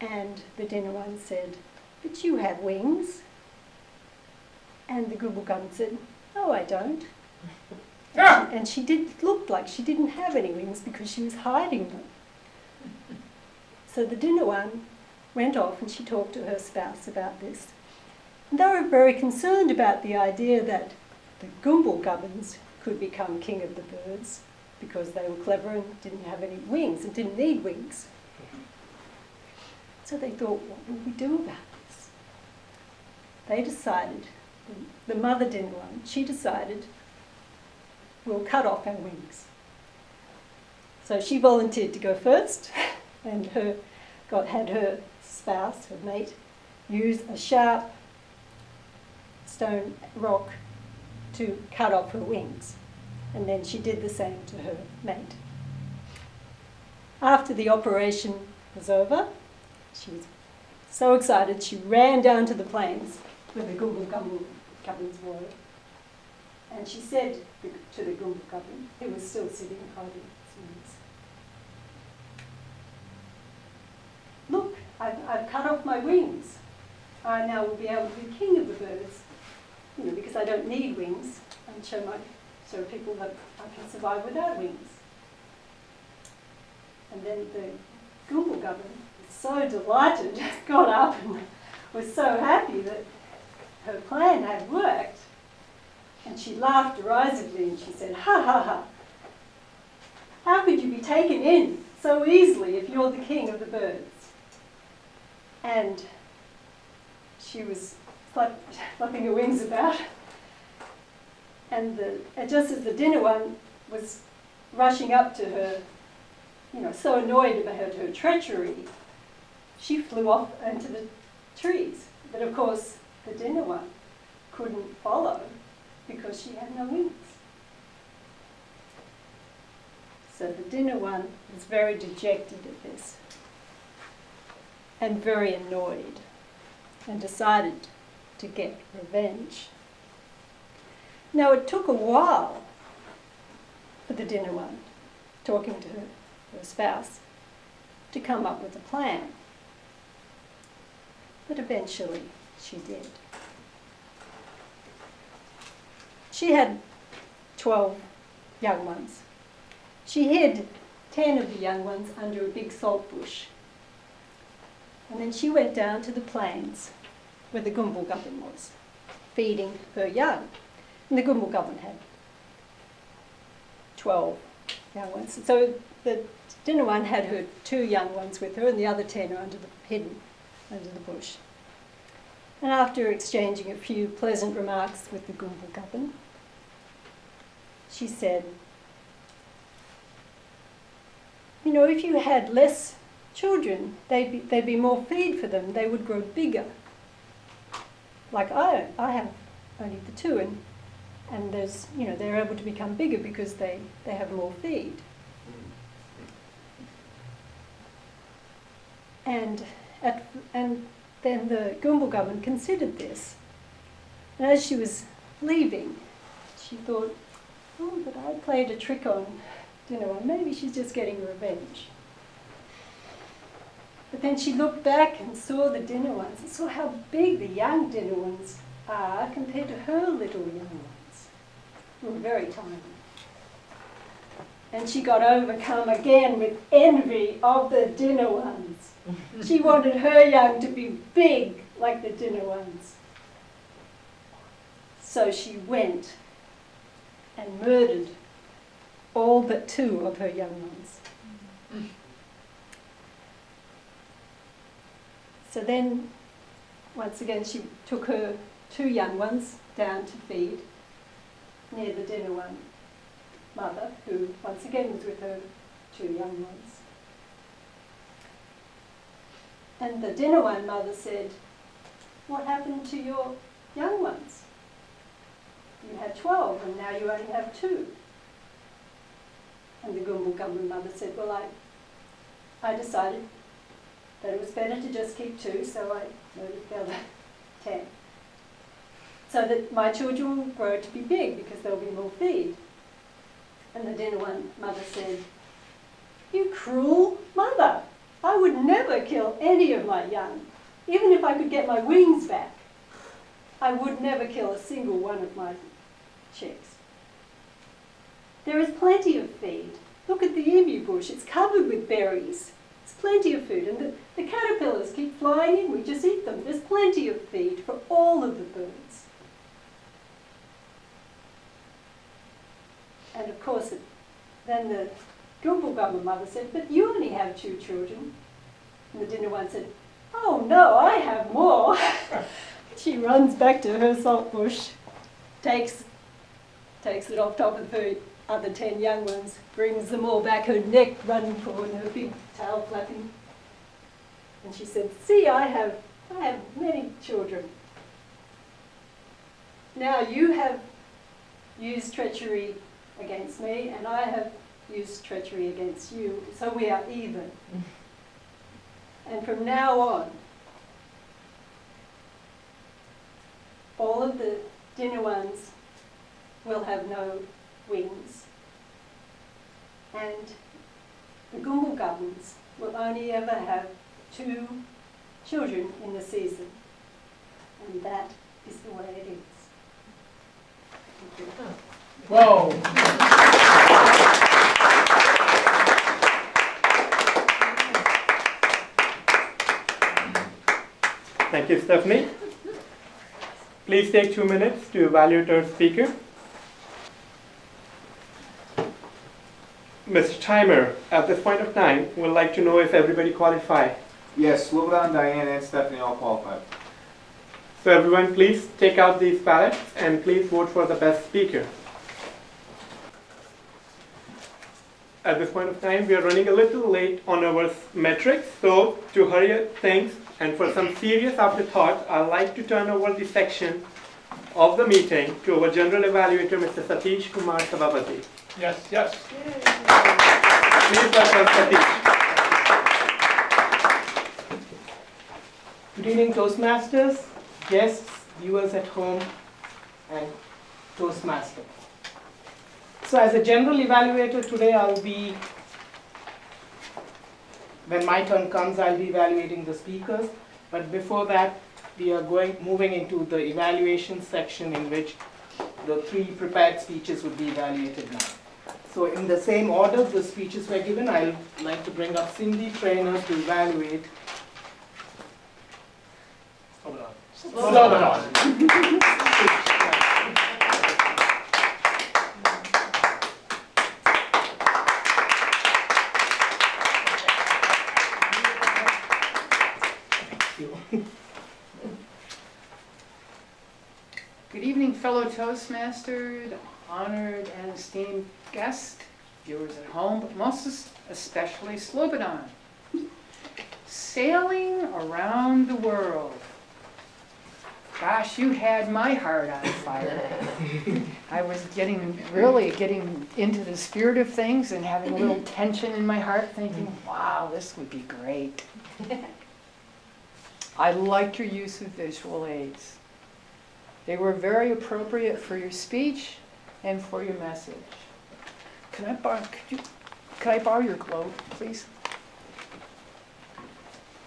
And the Dinawan said, "But you have wings." And the Gumblegubbin said, "No, I don't." And she did look like she didn't have any wings because she was hiding them. So the Dinawan went off and she talked to her spouse about this. And they were very concerned about the idea that the Gumblegubbins could become king of the birds because they were clever and didn't have any wings and didn't need wings. So they thought, what will we do about this? They decided, the mother Dinawan, she decided, we'll cut off our wings. So she volunteered to go first and had her spouse, her mate, use a sharp stone rock to cut off her wings. And then she did the same to her mate. After the operation was over, she was so excited she ran down to the plains where the Gumbel-Gubbins were. And she said to the Gumbel-Gubbin, who was still sitting hiding his wings, "Look, I've cut off my wings. I now will be able to be king of the birds, because I don't need wings, and show people that I can survive without wings." And then the Gumbel-Gubbin was so delighted, got up and was so happy that her plan had worked. And she laughed derisively and she said, "Ha ha ha, how could you be taken in so easily if you're the king of the birds?" And she was flapping her wings about. And just as the dinner one was rushing up to her, so annoyed about her treachery, she flew off into the trees. But of course, the dinner one couldn't follow because she had no wings. So the dinner one was very dejected at this and very annoyed and decided to get revenge. Now it took a while for the dinner one, talking to her spouse, to come up with a plan. But eventually she did. She had 12 young ones. She hid 10 of the young ones under a big salt bush. And then she went down to the plains where the Gumbel-Gubbin was, feeding her young. And the Gumbel-Gubbin had 12 young ones. So the dinner one had her 2 young ones with her, and the other 10 are hidden under the bush. And after exchanging a few pleasant remarks with the Gumbel-Gubbin, she said, "If you had less children, they'd be more feed for them. They would grow bigger. Like I have only the 2, and there's, they're able to become bigger because they have more feed." And then the Gumbel-Gubbin considered this. And as she was leaving, she thought, "Oh, but I played a trick on dinner one. Maybe she's just getting revenge." But then she looked back and saw the dinner ones and saw how big the young dinner ones are compared to her little young ones, who were very tiny. And she got overcome again with envy of the dinner ones. She wanted her young to be big like the dinner ones. So she went and murdered all but 2 of her young ones. So then, once again, she took her 2 young ones down to feed near the dinner one mother, who once again was with her 2 young ones. And the dinner one mother said, "What happened to your young ones? You had 12 and now you only have 2. And the Gumbel-Gubbin mother said, "Well, I decided that it was better to just keep 2, so I murdered the other 10. So that my children will grow to be big because there'll be more feed." And the dinner one mother said, "You cruel mother! I would never kill any of my young, even if I could get my wings back. I would never kill a single one of my chicks. There is plenty of feed. Look at the emu bush, it's covered with berries. There's plenty of food, and the caterpillars keep flying in, we just eat them. There's plenty of feed for all of the birds." And of course, then the Gumbel-Gubbin mother said, "But you only have 2 children." And the dinner one said, "Oh no, I have more." She runs back to her salt bush, takes it off top of her other 10 young ones, brings them all back, her neck running forward and her big tail flapping. And she said, "See, I have many children." Now you have used treachery against me, and I have used treachery against you, so we are even. And from now on, all of the dinner ones will have no wings. And the Gumblegubbins will only ever have 2 children in the season. And that is the way it is. Thank you. Whoa. Thank you, Stephanie. Please take 2 minutes to evaluate our speaker. Mr. Timer, at this point of time, would like to know if everybody qualifies. Yes, Slobodan, Diane, and Stephanie all qualified. So everyone, please take out these ballots and please vote for the best speaker. At this point of time, we are running a little late on our metrics, so to hurry up things and for some serious afterthought, I'd like to turn over the section of the meeting to our general evaluator, Mr. Satish Kumar Sabhavati. Yes, yes. Please welcome Satish. Good evening, Toastmasters, guests, viewers at home, and Toastmaster. So as a general evaluator today, when my turn comes, I'll be evaluating the speakers. But before that, we are moving into the evaluation section in which the 3 prepared speeches would be evaluated now. So in the same order the speeches were given, I'd like to bring up Cindy Trainer to evaluate. Slobodan. Good evening, fellow Toastmasters, honored and esteemed guests, viewers at home, but most especially Slobodan. Sailing around the world. Gosh, you had my heart on fire. I was really getting into the spirit of things and having a little tension in my heart, thinking, wow, this would be great. I liked your use of visual aids. They were very appropriate for your speech and for your message. Could I borrow your globe, please?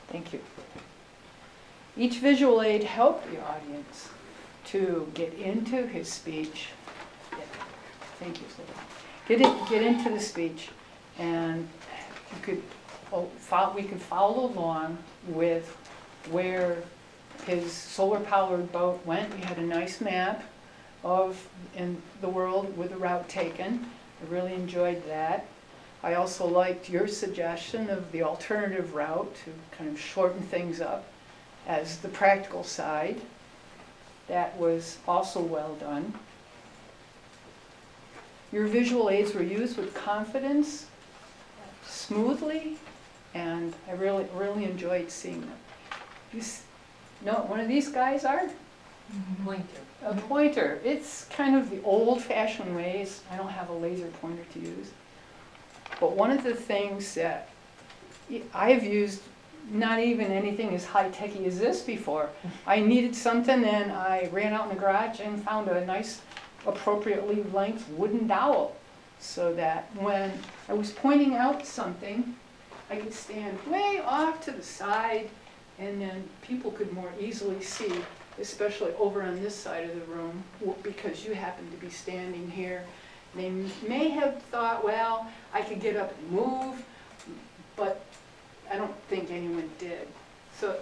Thank you. Each visual aid helped the audience to get into his speech. Thank you, Sylvia. Get into the speech, and we could follow along with where his solar-powered boat went. We had a nice map in the world with the route taken. I really enjoyed that. I also liked your suggestion of the alternative route to kind of shorten things up as the practical side. That was also well done. Your visual aids were used with confidence, smoothly, and I really enjoyed seeing them. You know what one of these guys are? Pointer. A pointer. It's kind of the old-fashioned ways. I don't have a laser pointer to use. But one of the things that I've used, not even anything as high-techy as this before. I needed something and I ran out in the garage and found a nice, appropriately length wooden dowel, so that when I was pointing out something, I could stand way off to the side and then people could more easily see, especially over on this side of the room, because you happen to be standing here. They may have thought, well, I could get up and move, but I don't think anyone did. So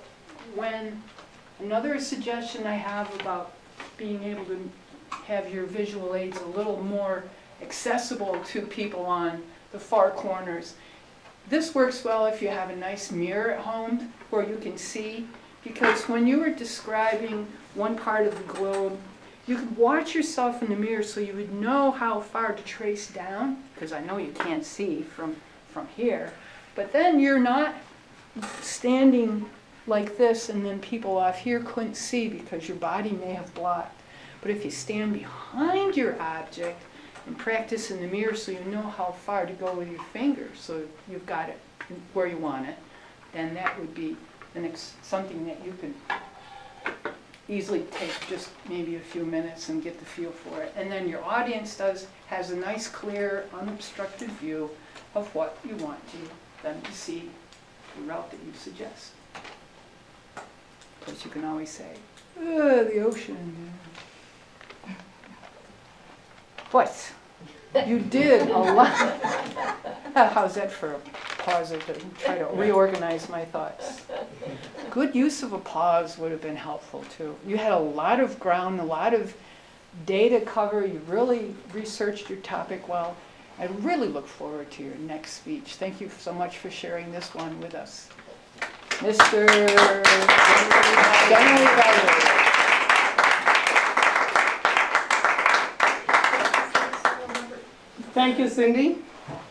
another suggestion I have about being able to have your visual aids a little more accessible to people on the far corners. This works well if you have a nice mirror at home where you can see, because when you were describing one part of the globe, you could watch yourself in the mirror so you would know how far to trace down, because I know you can't see from here. But then you're not standing like this and then people off here couldn't see because your body may have blocked. But if you stand behind your object and practice in the mirror so you know how far to go with your finger, so you've got it where you want it, then that would be something that you could easily take just maybe a few minutes and get the feel for it. And then your audience has a nice, clear, unobstructed view of what you want them to see, the route that you suggest. Of course, you can always say, the ocean. But you did a lot. How's that for a pause to try to reorganize my thoughts? Good use of a pause would have been helpful too. You had a lot of ground, a lot of data cover. You really researched your topic well. I really look forward to your next speech. Thank you so much for sharing this one with us. Mr. General Evaluator. Thank you, Cindy.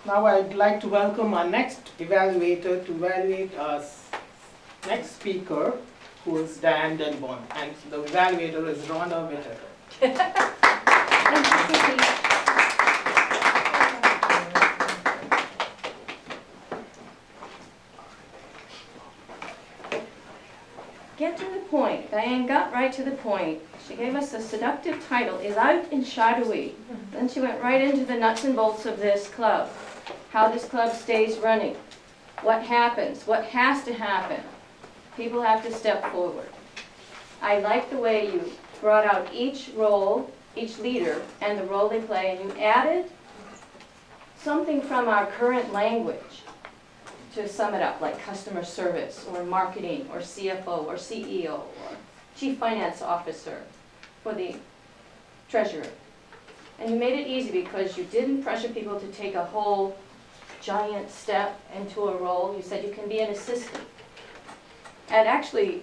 Now I'd like to welcome our next evaluator to evaluate our next speaker, who is Diane Denborn. And the evaluator is Rhonda Whittaker. Thank you, Cindy. Get to the point. Diane got right to the point. She gave us a seductive title, Is Out in Shadowy. Then she went right into the nuts and bolts of this club. How this club stays running. What happens. What has to happen. People have to step forward. I like the way you brought out each role, each leader, and the role they play, and you added something from our current language to sum it up, like customer service, or marketing, or CFO, or CEO, or Chief Finance Officer for the treasurer. And you made it easy because you didn't pressure people to take a whole giant step into a role. You said you can be an assistant. And actually,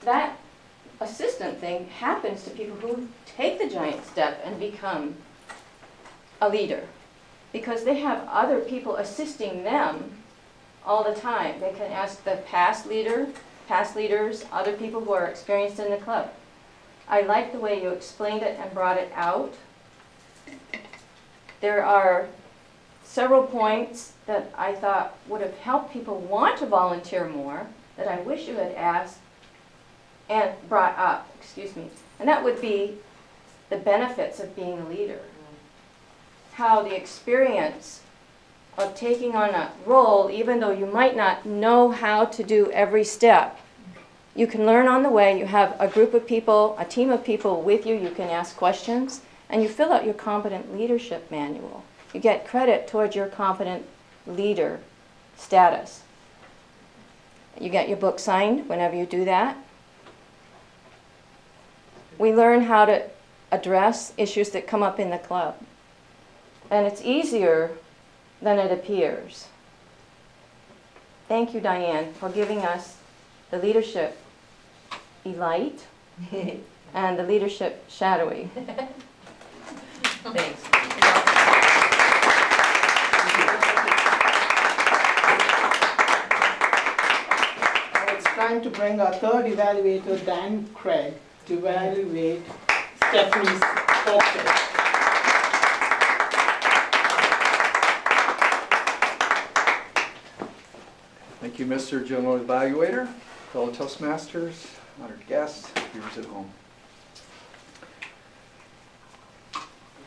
that assistant thing happens to people who take the giant step and become a leader, because they have other people assisting them all the time. They can ask the past leaders, other people who are experienced in the club. I like the way you explained it and brought it out. There are several points that I thought would have helped people want to volunteer more that I wish you had asked and brought up, and that would be the benefits of being a leader. How the experience of taking on a role, even though you might not know how to do every step, you can learn on the way. You have a group of people, a team of people with you. You can ask questions, and you fill out your competent leadership manual. You get credit towards your competent leader status. You get your book signed whenever you do that. We learn how to address issues that come up in the club. And it's easier than it appears. Thank you, Diane, for giving us the leadership elite and the leadership shadowy. Thanks. It's time to bring our third evaluator, Dan Craig, to evaluate Stephanie's portrait. Thank you, Mr. General Evaluator, fellow Toastmasters, honored guests, viewers at home,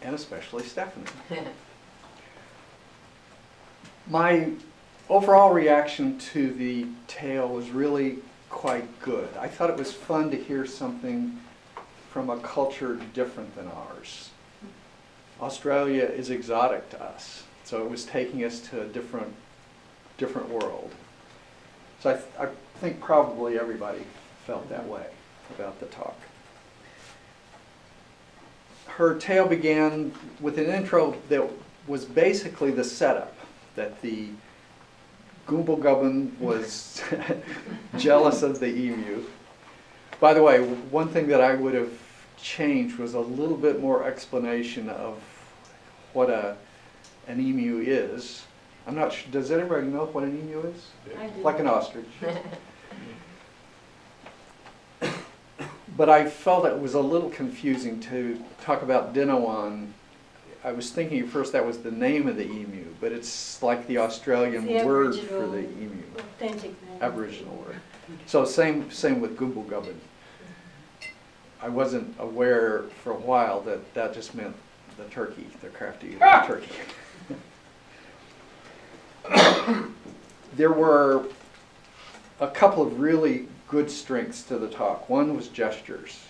and especially Stephanie. My overall reaction to the tale was really quite good. I thought it was fun to hear something from a culture different than ours. Australia is exotic to us, so it was taking us to a different world. So I think probably everybody felt that way about the talk. Her tale began with an intro that was basically the setup, that the Goomble was jealous of the emu. By the way, one thing that I would have changed was a little bit more explanation of what an emu is. I'm not sure, does anybody know what an emu is? I do. Like an ostrich. But I felt it was a little confusing to talk about Dinawan. I was thinking at first that was the name of the emu, but it's like the Australian It's the word Aboriginal, for the emu. authentic name. Aboriginal word. So same with Gumbulgubbin. I wasn't aware for a while that that just meant the turkey, the crafty turkey. There were a couple of really good strengths to the talk. One was gestures.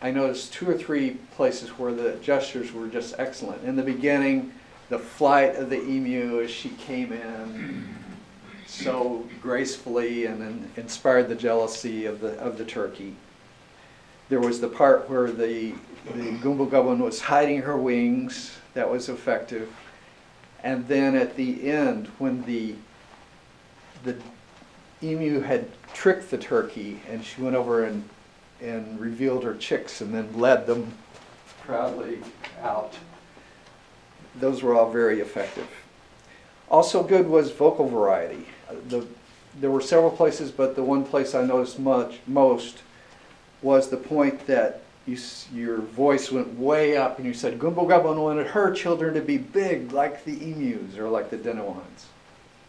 I noticed 2 or 3 places where the gestures were just excellent. In the beginning, the flight of the emu as she came in so gracefully and then inspired the jealousy of the turkey. There was the part where the Gumbulgubbin was hiding her wings. That was effective. And then at the end, when the emu had tricked the turkey and she went over and revealed her chicks and then led them proudly out. Those were all very effective. Also good was vocal variety. There were several places, but the one place I noticed most was the point that your voice went way up and you said, Gumbulgubbin wanted her children to be big like the emus or like the Dinawans.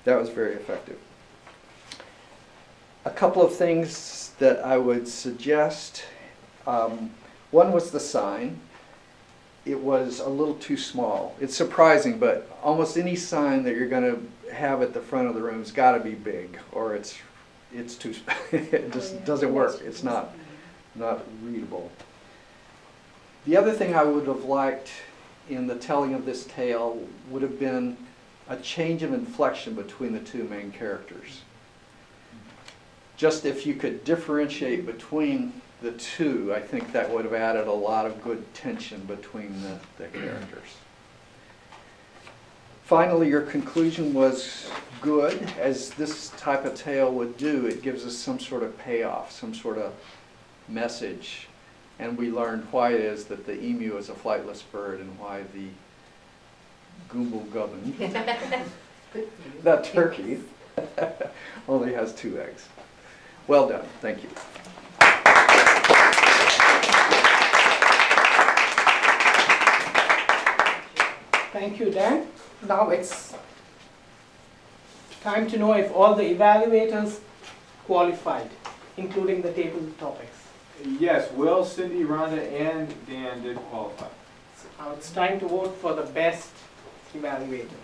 That was very effective. A couple of things that I would suggest. One was the sign. It was a little too small. It's surprising, but almost any sign that you're going to have at the front of the room has got to be big, or it's too. It just doesn't work. It's not readable. The other thing I would have liked in the telling of this tale would have been a change of inflection between the 2 main characters. Just if you could differentiate between the 2, I think that would have added a lot of good tension between the characters. Finally, your conclusion was good, as this type of tale would do. It gives us some sort of payoff, some sort of message, and we learned why it is that the emu is a flightless bird and why the Gumbulgubbin, that turkey, only has 2 eggs. Well done. Thank you. Thank you, Dan. Now it's time to know if all the evaluators qualified, including the table topics. Yes, Will, Cindy, Rhonda, and Dan did qualify. So now it's time to vote for the best evaluator.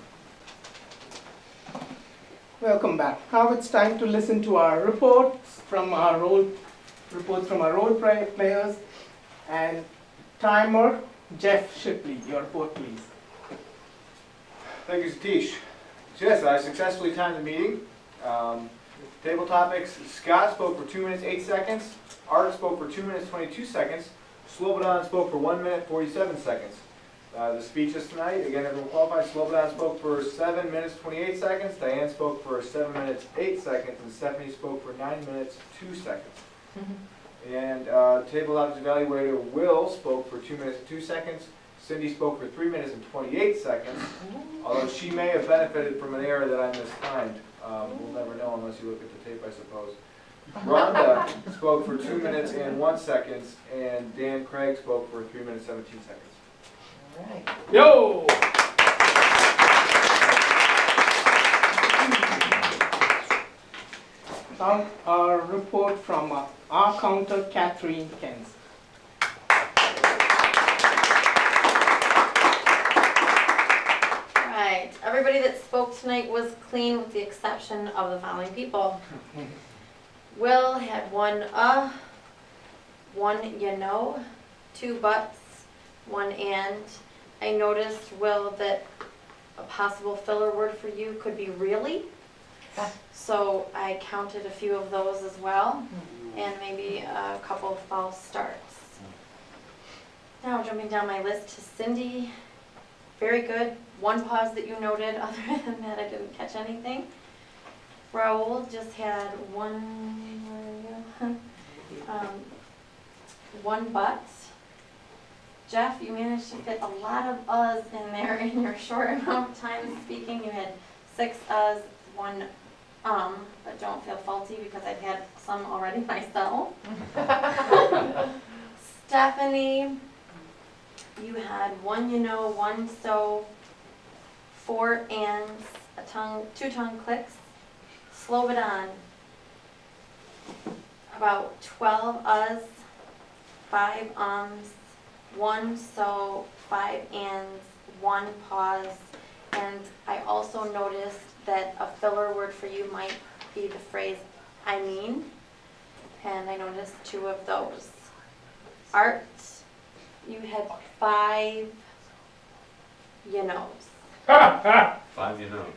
Welcome back. Now it's time to listen to our reports from our role players. And timer, Jeff Shipley, your report please. Thank you, Satish. So yes, I successfully timed the meeting. Table topics, Scott spoke for 2 minutes, 8 seconds. Art spoke for 2 minutes, 22 seconds. Slobodan spoke for 1 minute, 47 seconds. The speeches tonight, again, everyone qualified. Slobodan spoke for 7 minutes, 28 seconds. Diane spoke for 7 minutes, 8 seconds. And Stephanie spoke for 9 minutes, 2 seconds. And table topics evaluator Will spoke for 2 minutes, 2 seconds. Cindy spoke for 3 minutes and 28 seconds, although she may have benefited from an error that I mistimed. We'll never know unless you look at the tape, I suppose. Rhonda spoke for 2 minutes and 1 second, and Dan Craig spoke for 3 minutes, 17 seconds. All right. Yo! Now our report from our counter, Catherine Kens. Right, everybody that spoke tonight was clean with the exception of the following people. Will had 1 1 you know, 2 buts, 1 and. I noticed, Will, that a possible filler word for you could be really. So I counted a few of those as well, and maybe a couple of false starts. Now jumping down my list to Cindy. Very good. 1 pause that you noted. Other than that, I didn't catch anything. Raul just had 1 but. Jeff, you managed to fit a lot of uhs in there in your short amount of time speaking. You had 6 uhs, 1 but don't feel faulty because I've had some already myself. Stephanie, you had one you know, one so, 4 ands, two tongue clicks, slow it on, about 12 uhs, 5 ums, 1 so, 5 ands, 1 pause, and I also noticed that a filler word for you might be the phrase I mean, and I noticed 2 of those. Art, you had 5 you knows. 5 you know. Okay.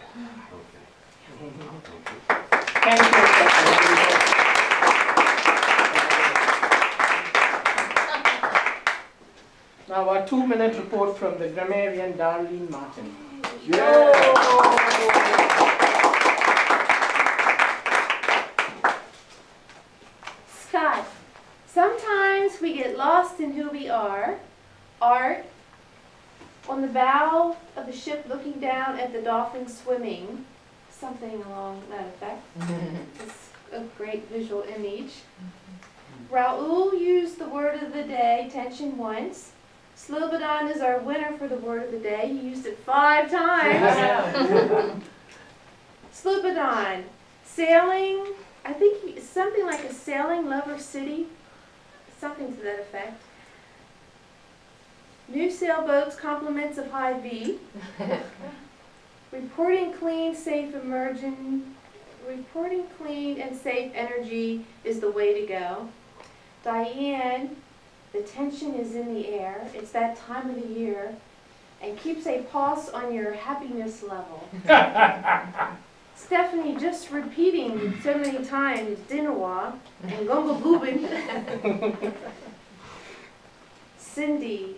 Thank you, Stephanie. Now our 2-minute report from the grammarian Darlene Martin. Scott, sometimes we get lost in who we are. Art, on the bow of the ship looking down at the dolphins swimming, something along that effect. It's a great visual image. Raul used the word of the day, tension, once. Slobodan is our winner for the word of the day. He used it 5 times. Slobodan, sailing, I think something like a sailing lover city, something to that effect. New sailboats, compliments of high V. Reporting clean, safe emerging. Reporting clean and safe energy is the way to go. Diane, the tension is in the air. It's that time of the year, and keeps a pulse on your happiness level. Stephanie, just repeating so many times, Dinawa and Gongo Boobin. Cindy,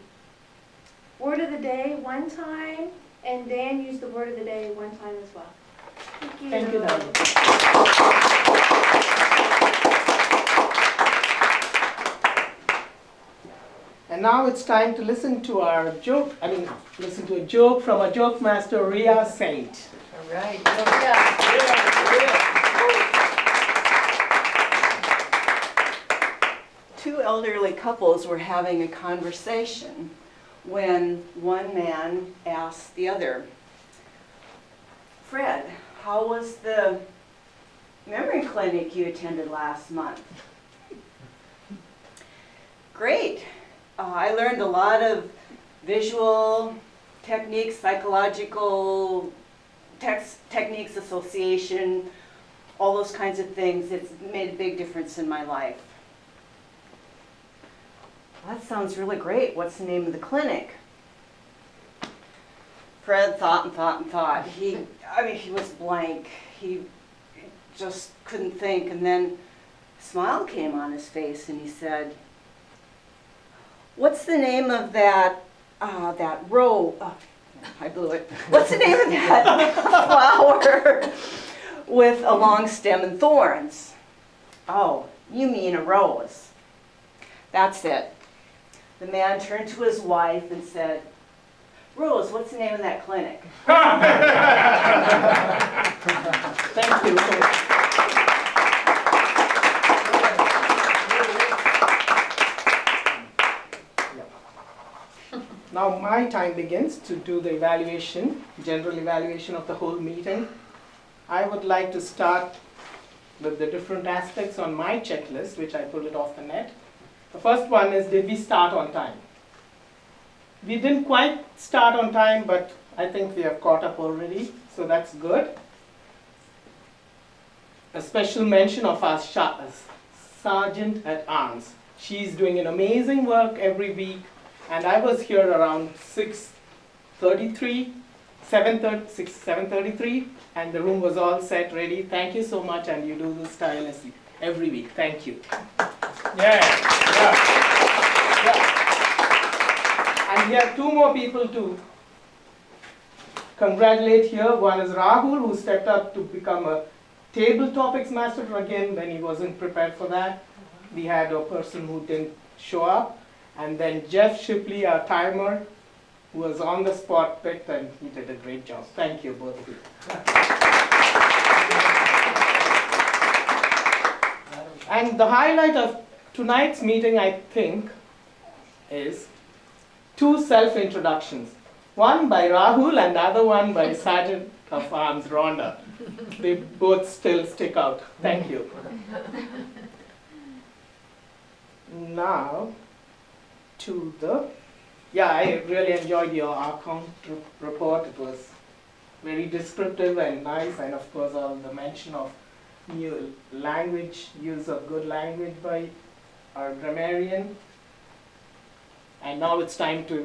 word of the day 1 time, and Dan used the word of the day 1 time as well. Thank you. Thank you, Darlene. And now it's time to listen to a joke from a joke master, Ria Saint. All right. Two elderly couples were having a conversation when one man asked the other, "Fred, how was the memory clinic you attended last month?" "Great. I learned a lot of visual techniques, psychological techniques, association, all those kinds of things. It's made a big difference in my life." "That sounds really great. What's the name of the clinic?" Fred thought and thought and thought. He was blank. He just couldn't think. And then a smile came on his face and he said, "What's the name of that row?" I blew it. "What's the name of that flower with a long stem and thorns?" "Oh, you mean a rose." "That's it." The man turned to his wife and said, "Rose, what's the name of that clinic?" Thank you. Now my time begins to do the evaluation, general evaluation of the whole meeting. I would like to start with the different aspects on my checklist, which I pulled it off the net. The first one is, did we start on time? We didn't quite start on time, but I think we have caught up already, so that's good. A special mention of our Sergeant at Arms. She's doing an amazing work every week, and I was here around 7:33, and the room was all set, ready. Thank you so much, and you do this tirelessly every week. Thank you. Yeah. And we have 2 more people to congratulate here. One is Rahul, who stepped up to become a table topics master again when he wasn't prepared for that. We had a person who didn't show up. And then Jeff Shipley, our timer, who was on the spot picked, and he did a great job. Thank you, both of you. And the highlight of tonight's meeting, I think, is 2 self-introductions. One by Rahul and the other one by Sergeant of Arms Rhonda. They both still stick out. Thank you. Now, to the, I really enjoyed your account report. It was very descriptive and nice, and of course all the mention of new language, use of good language by our grammarian. And now it's time to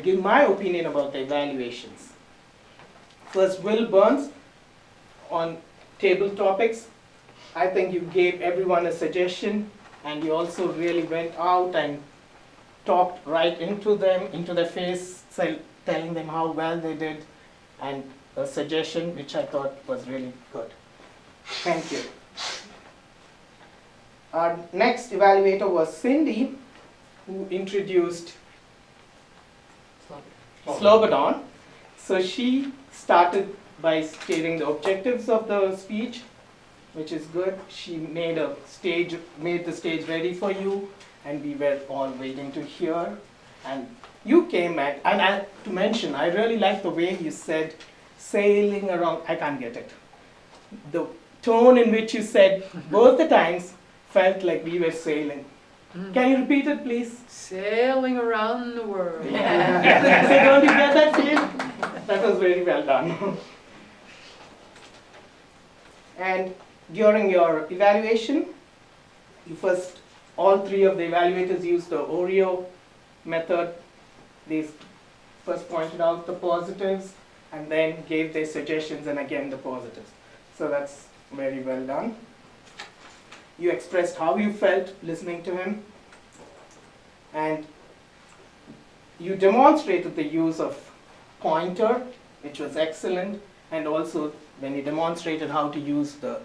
give my opinion about the evaluations. First, Will Burns on table topics. I think you gave everyone a suggestion, and you also really went out and talked right into their face, telling them how well they did, and a suggestion which I thought was really good. Thank you. Our next evaluator was Cindy, who introduced Slobodan. So she started by stating the objectives of the speech, which is good. She made the stage ready for you, and we were all waiting to hear. And you came and to mention, I really like the way you said sailing around. I can't get it. The tone in which you said both the times felt like we were sailing. Can you repeat it, please? Sailing around the world. So don't you get that feel? That was very well done. And during your evaluation, all 3 of the evaluators used the Oreo method. They first pointed out the positives and then gave their suggestions and again the positives. So that's very well done. You expressed how you felt listening to him, and you demonstrated the use of pointer, which was excellent, and also when you demonstrated how to use the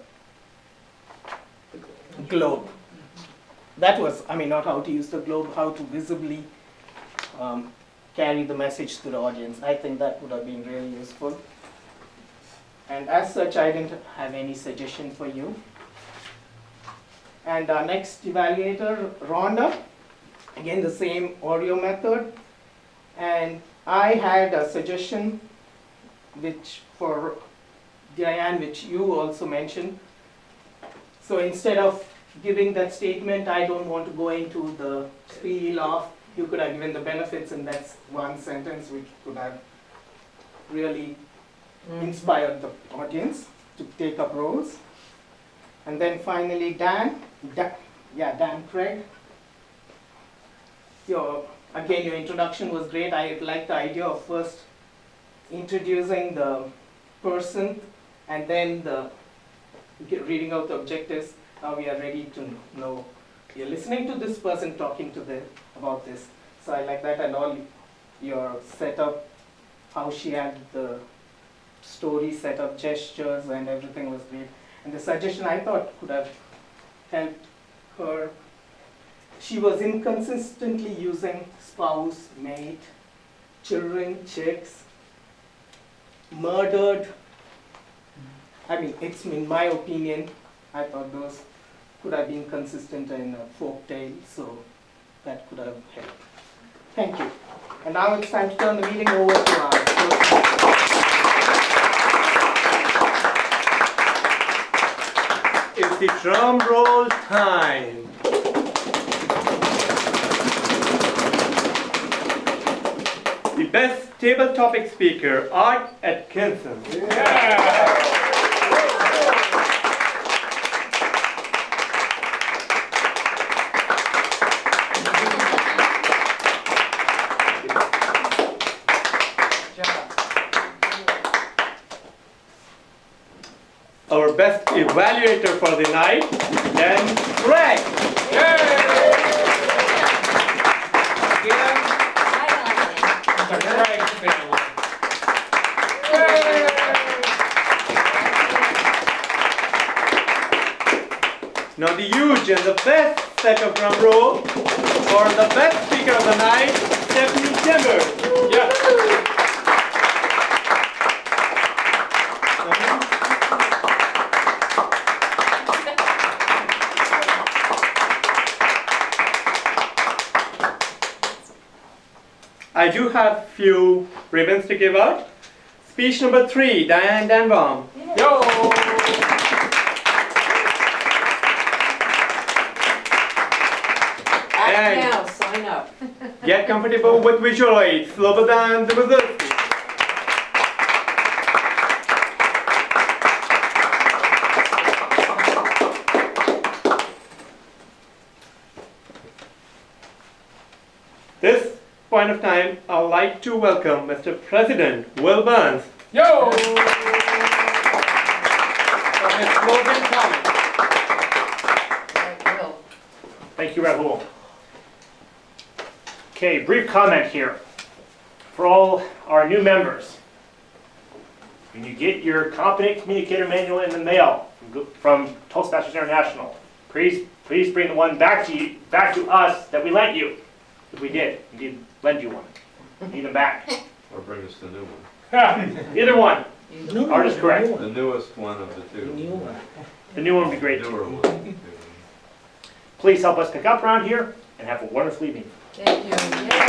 globe. That was, not how to use the globe, how to visibly carry the message to the audience. I think that would have been really useful. And as such, I didn't have any suggestion for you. And our next evaluator, Rhonda, again the same Oreo method. And I had a suggestion for Diane, which you also mentioned. So instead of giving that statement, I don't want to go into the spiel of, you could have given the benefits in that one sentence, which could have really inspired the audience to take up roles. And then finally, Dan Craig. Again, your introduction was great. I like the idea of first introducing the person and then reading out the objectives. Now we are ready to know. You're listening to this person talking to them about this. So I like that, and all your setup, how she had the story set up, gestures, and everything was great. And the suggestion I thought could have helped her. She was inconsistently using spouse, mate, children, chicks, murdered. It's in my opinion, I thought those could have been consistent in a folk tale, so that could have helped. Thank you. And now it's time to turn the meeting over to our It's the drum roll time. The best table topic speaker, Art Atkinson. Yeah. Our best evaluator for the night, Dan Craig. Now the huge and the best set of drum roll for the best speaker of the night, Stephanie Chambers. Yeah. I do have few ribbons to give out. Speech number 3, Diane Danbaum. Yo! Act And now, sign up. get comfortable with visual aids, Slobodan Dmuzilsky. This point of time, I'd like to welcome Mr. President Will Burns. Yo! For his closing comments. Thank you, Rahul. Okay, brief comment here for all our new members. When you get your Competent Communicator Manual in the mail from Toastmasters International, please bring the one back to us that we lent you. If we did, indeed lend you one. Need them back. Or bring us the new one. Either one. Art is correct. The newest one of the two. The new one would be great Newer too. one. Please help us pick up around here and have a wonderful evening. Thank you.